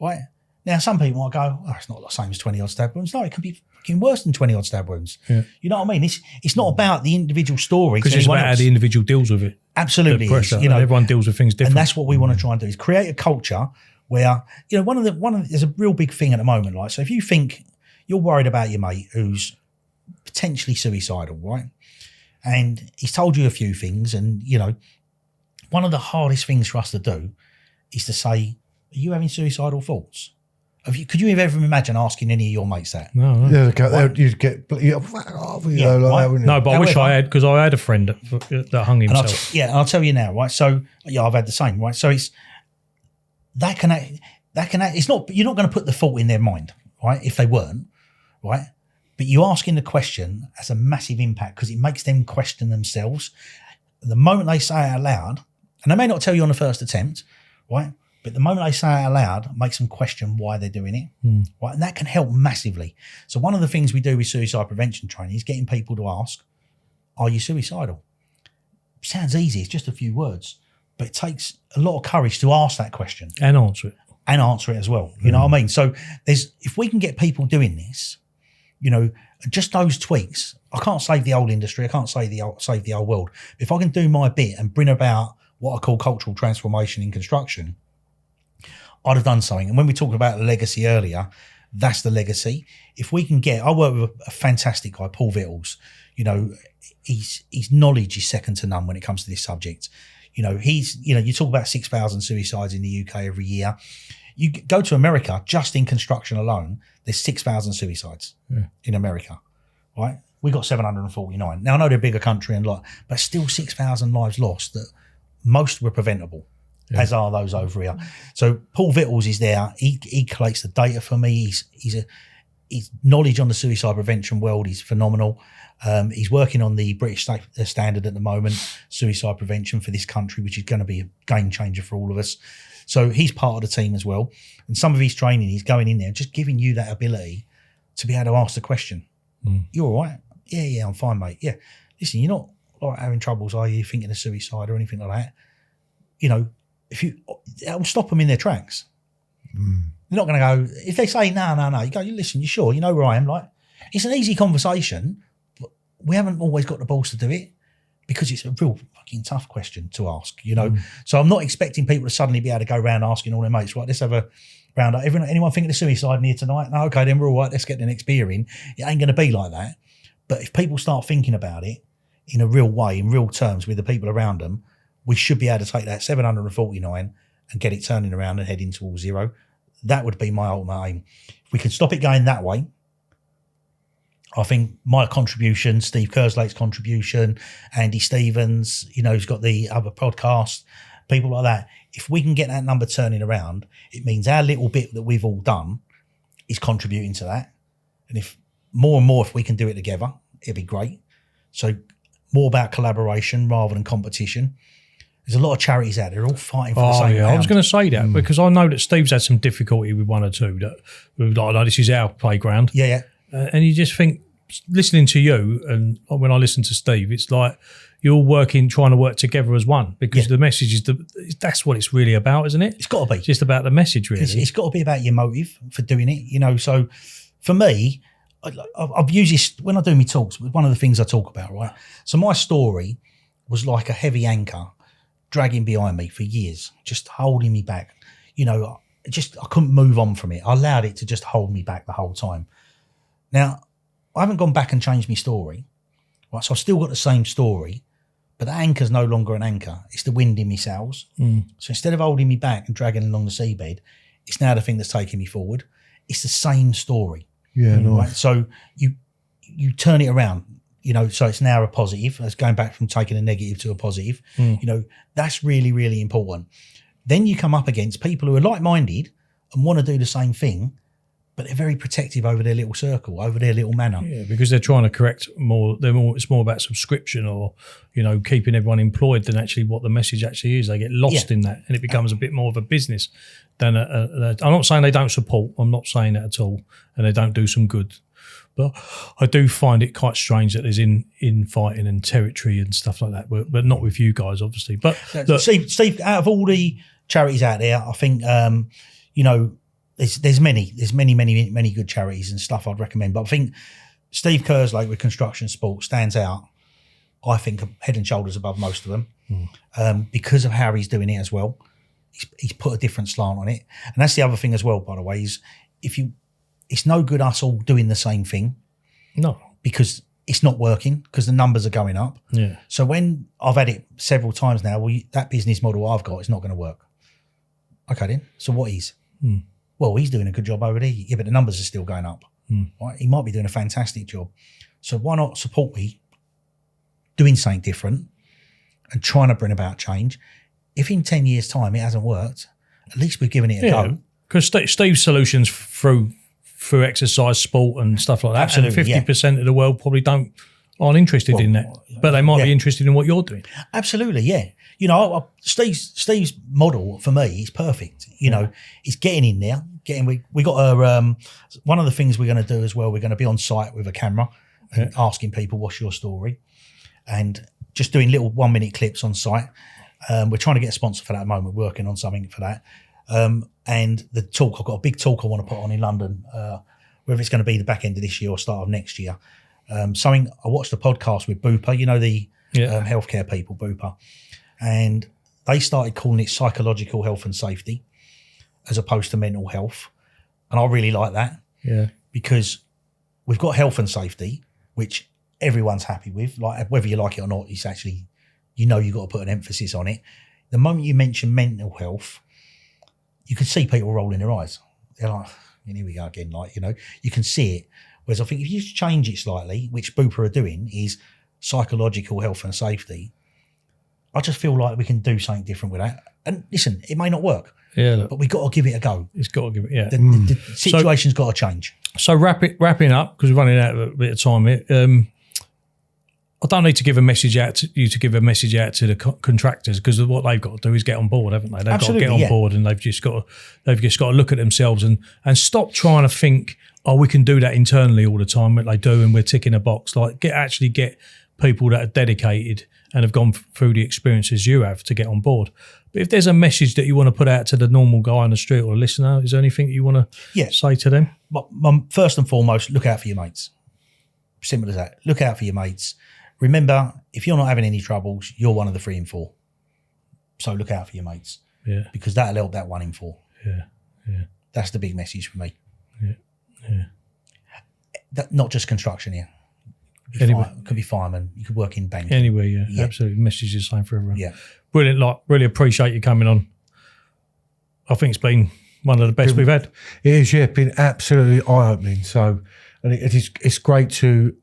right? Now, some people might go, oh, it's not the same as 20-odd stab wounds. No, it could be fucking worse than 20-odd stab wounds. Yeah. You know what I mean? It's not about the individual story. Because it's about how the individual deals with it. Absolutely. The pressure, everyone deals with things different. And that's what we want to try and do, is create a culture where, there's a real big thing at the moment, right? So if you think you're worried about your mate who's potentially suicidal, right? And he's told you a few things, and, one of the hardest things for us to do is to say, are you having suicidal thoughts? Could you ever imagine asking any of your mates that? No. You'd get... No, but I wish I had, because I had a friend that hung himself. And I'll tell you now, right? So, I've had the same, right? So it's... It's not... You're not going to put the fault in their mind, right? If they weren't, right? But you asking the question has a massive impact, because it makes them question themselves. The moment they say it out loud, and they may not tell you on the first attempt, right? But the moment they say it out loud, makes them question why they're doing it, right? And that can help massively. So one of the things we do with suicide prevention training is getting people to ask, are you suicidal? Sounds easy, it's just a few words, but it takes a lot of courage to ask that question. And answer it. And answer it as well, you know what I mean? So if we can get people doing this, just those tweaks, I can't save the old industry, I can't save the old world. If I can do my bit and bring about what I call cultural transformation in construction, I'd have done something. And when we talked about the legacy earlier, that's the legacy. If we can I work with a fantastic guy, Paul Vittles. His knowledge is second to none when it comes to this subject. You talk about 6,000 suicides in the UK every year. You go to America, just in construction alone, there's 6,000 suicides in America, right? We got 749. Now, I know they're a bigger country but still 6,000 lives lost that most were preventable. As are those over here. So Paul Vittles is there. He collates the data for me. His knowledge on the suicide prevention world is phenomenal. He's working on the British standard at the moment, suicide prevention for this country, which is going to be a game changer for all of us. So he's part of the team as well. And some of his training, he's going in there and just giving you that ability to be able to ask the question. You all right? Yeah, I'm fine, mate. Yeah. Listen, you're not like having troubles, are you? Thinking of suicide or anything like that? You know, that will stop them in their tracks. They're not going to go, if they say, no, you go, listen, you sure? You know where I am? Like, it's an easy conversation, but we haven't always got the balls to do it because it's a real fucking tough question to ask, you know? So I'm not expecting people to suddenly be able to go around asking all their mates, right, let's have a round up. Anyone thinking of suicide in here tonight? No, okay, then we're all right, let's get the next beer in. It ain't going to be like that. But if people start thinking about it in a real way, in real terms with the people around them, we should be able to take that 749 and get it turning around and heading towards zero. That would be my ultimate aim. If we can stop it going that way, I think my contribution, Steve Kerslake's contribution, Andy Stevens, you know, who's got the other podcast, people like that. If we can get that number turning around, it means our little bit that we've all done is contributing to that. And if more and more, if we can do it together, it'd be great. So more about collaboration rather than competition. There's a lot of charities out there, all fighting for the same pound. I was going to say that because I know that Steve's had some difficulty with one or two that, like, this is our playground. Yeah. And you just think, listening to you and when I listen to Steve, it's like you're all trying to work together as one because the message is, that's what it's really about, isn't it? It's got to be. It's just about the message, really. It's got to be about your motive for doing it, you know. So for me, I've used this, when I do my talks, one of the things I talk about, right? So my story was like a heavy anchor dragging behind me for years, just holding me back. You know, I couldn't move on from it. I allowed it to just hold me back the whole time. Now, I haven't gone back and changed my story, right? So I've still got the same story, but the anchor's no longer an anchor. It's the wind in my sails. So instead of holding me back and dragging along the seabed, it's now the thing that's taking me forward. It's the same story. Yeah, nice. Right? So you turn it around. You know, so it's now a positive. It's going back from taking a negative to a positive. You know, that's really, really important. Then you come up against people who are like-minded and want to do the same thing, but they're very protective over their little circle, over their little manor. Yeah, because they're trying to correct more. It's more about subscription or, you know, keeping everyone employed than actually what the message actually is. They get lost in that, and it becomes a bit more of a business than I'm not saying they don't support. I'm not saying that at all, and they don't do some good. But I do find it quite strange that there's infighting and territory and stuff like that, but not with you guys, obviously. But look, Steve, out of all the charities out there, I think, you know, there's many good charities and stuff I'd recommend. But I think Steve Kerslake with Construction Sport stands out, I think, head and shoulders above most of them because of how he's doing it as well. He's put a different slant on it. And that's the other thing as well, by the way, is it's no good us all doing the same thing. No. Because it's not working, because the numbers are going up. Yeah. So when I've had it several times now, that business model I've got is not going to work. Okay then. So what is? Well, he's doing a good job over there. Yeah, but the numbers are still going up. Right? He might be doing a fantastic job. So why not support me doing something different and trying to bring about change? If in 10 years' time it hasn't worked, at least we've given it a go. Because Steve's solutions through exercise, sport and stuff like that. Absolutely, and 50% of the world probably aren't interested in that, but they might be interested in what you're doing. Absolutely, yeah. You know, Steve's model for me is perfect. You know, it's getting in there. We got a one of the things we're going to do as well. We're going to be on site with a camera and asking people, "What's your story?" and just doing little 1-minute clips on site. We're trying to get a sponsor for that at the moment. We're working on something for that. And the talk, I've got a big talk I want to put on in London, whether it's going to be the back end of this year or start of next year. I watched a podcast with Bupa, you know, the healthcare people, Bupa, and they started calling it psychological health and safety as opposed to mental health. And I really like that. Yeah. Because we've got health and safety, which everyone's happy with, like whether you like it or not, it's actually, you know, you've got to put an emphasis on it. The moment you mention mental health, you can see people rolling their eyes. They're like, here we go again, like, you know, you can see it. Whereas I think if you change it slightly, which Bupa are doing, is psychological health and safety, I just feel like we can do something different with that. And listen, it may not work, but we've got to give it a go. It's got to give it, The situation's got to change. So wrapping up, because we're running out of a bit of time here, I don't need to give a message out to you to give a message out to the contractors, because what they've got to do is get on board, haven't they? They've Absolutely, got to get on board, and they've just got to look at themselves and stop trying to think, oh, we can do that internally all the time, what they do, and we're ticking a box. Like, get people that are dedicated and have gone through the experiences you have to get on board. But if there's a message that you want to put out to the normal guy on the street or the listener, is there anything you want to say to them? First and foremost, look out for your mates. Simple as that. Look out for your mates. Remember, if you're not having any troubles, you're one of the 3 in 4. So look out for your mates. Yeah. Because that'll help that 1 in 4. Yeah. Yeah. That's the big message for me. Yeah. Yeah. Not just construction here. Could be fireman. You could work in banking. Anyway, yeah. Absolutely. The message is the same for everyone. Yeah. Brilliant lot. Really appreciate you coming on. I think it's been one of the best we've had. It is, yeah. Been absolutely eye-opening. So, and it's great to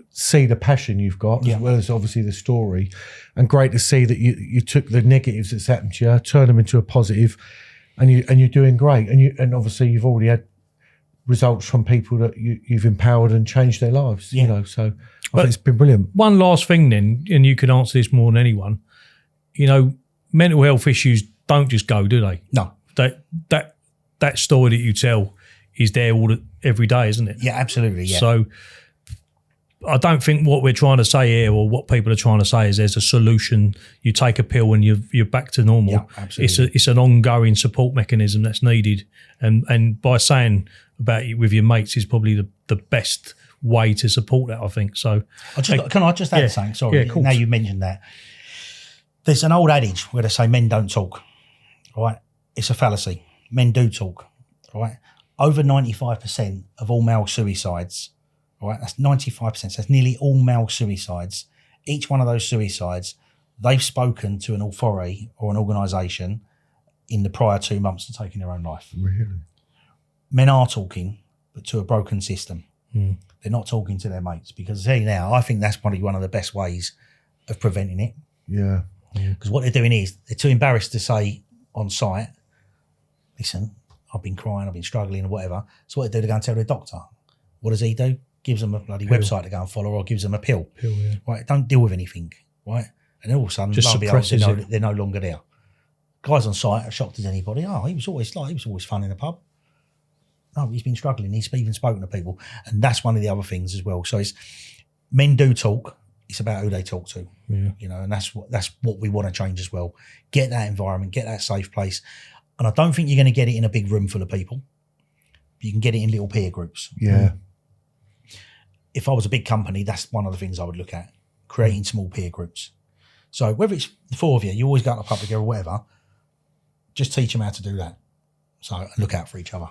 see the passion you've got, as well as obviously the story, and great to see that you took the negatives that's happened to you, turned them into a positive, and you're doing great. And obviously you've already had results from people that you've empowered and changed their lives. You know, so I think it's been brilliant. One last thing then, and you can answer this more than anyone. You know, mental health issues don't just go, do they? No. That story that you tell is there every day, isn't it? Yeah, absolutely. Yeah. So I don't think what we're trying to say here, or what people are trying to say, is there's a solution. You take a pill and you're back to normal. Yeah, absolutely. It's an ongoing support mechanism that's needed, and by saying about it with your mates is probably the best way to support that, I think. So can I just add something? Sorry, of course. Now you mentioned that. There's an old adage where they say men don't talk, right? It's a fallacy. Men do talk, right? Over 95% of all male suicides, right? That's 95%. So that's nearly all male suicides. Each one of those suicides, they've spoken to an authority or an organisation in the prior 2 months to taking their own life. Really? Men are talking, but to a broken system. They're not talking to their mates, because I think that's probably one of the best ways of preventing it. Yeah. Because what they're doing is they're too embarrassed to say on site, listen, I've been crying, I've been struggling or whatever. So what they do, they go and tell their doctor. What does he do? Gives them a bloody website to go and follow, or gives them a pill. Right? Don't deal with anything, right? And then all of a sudden, Just suppresses it. they're no longer there. Guys on site are shocked as anybody. Oh, he was always fun in the pub. No, he's been struggling. He's even spoken to people. And that's one of the other things as well. So men do talk. It's about who they talk to, you know, and that's what we want to change as well. Get that environment, get that safe place. And I don't think you're going to get it in a big room full of people. You can get it in little peer groups. Yeah. If I was a big company, that's one of the things I would look at, creating small peer groups. So whether it's the 4 of you always go out to public or whatever, just teach them how to do that. So look out for each other.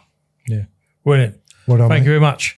Yeah. Brilliant. Well done, Thank mate. you very much.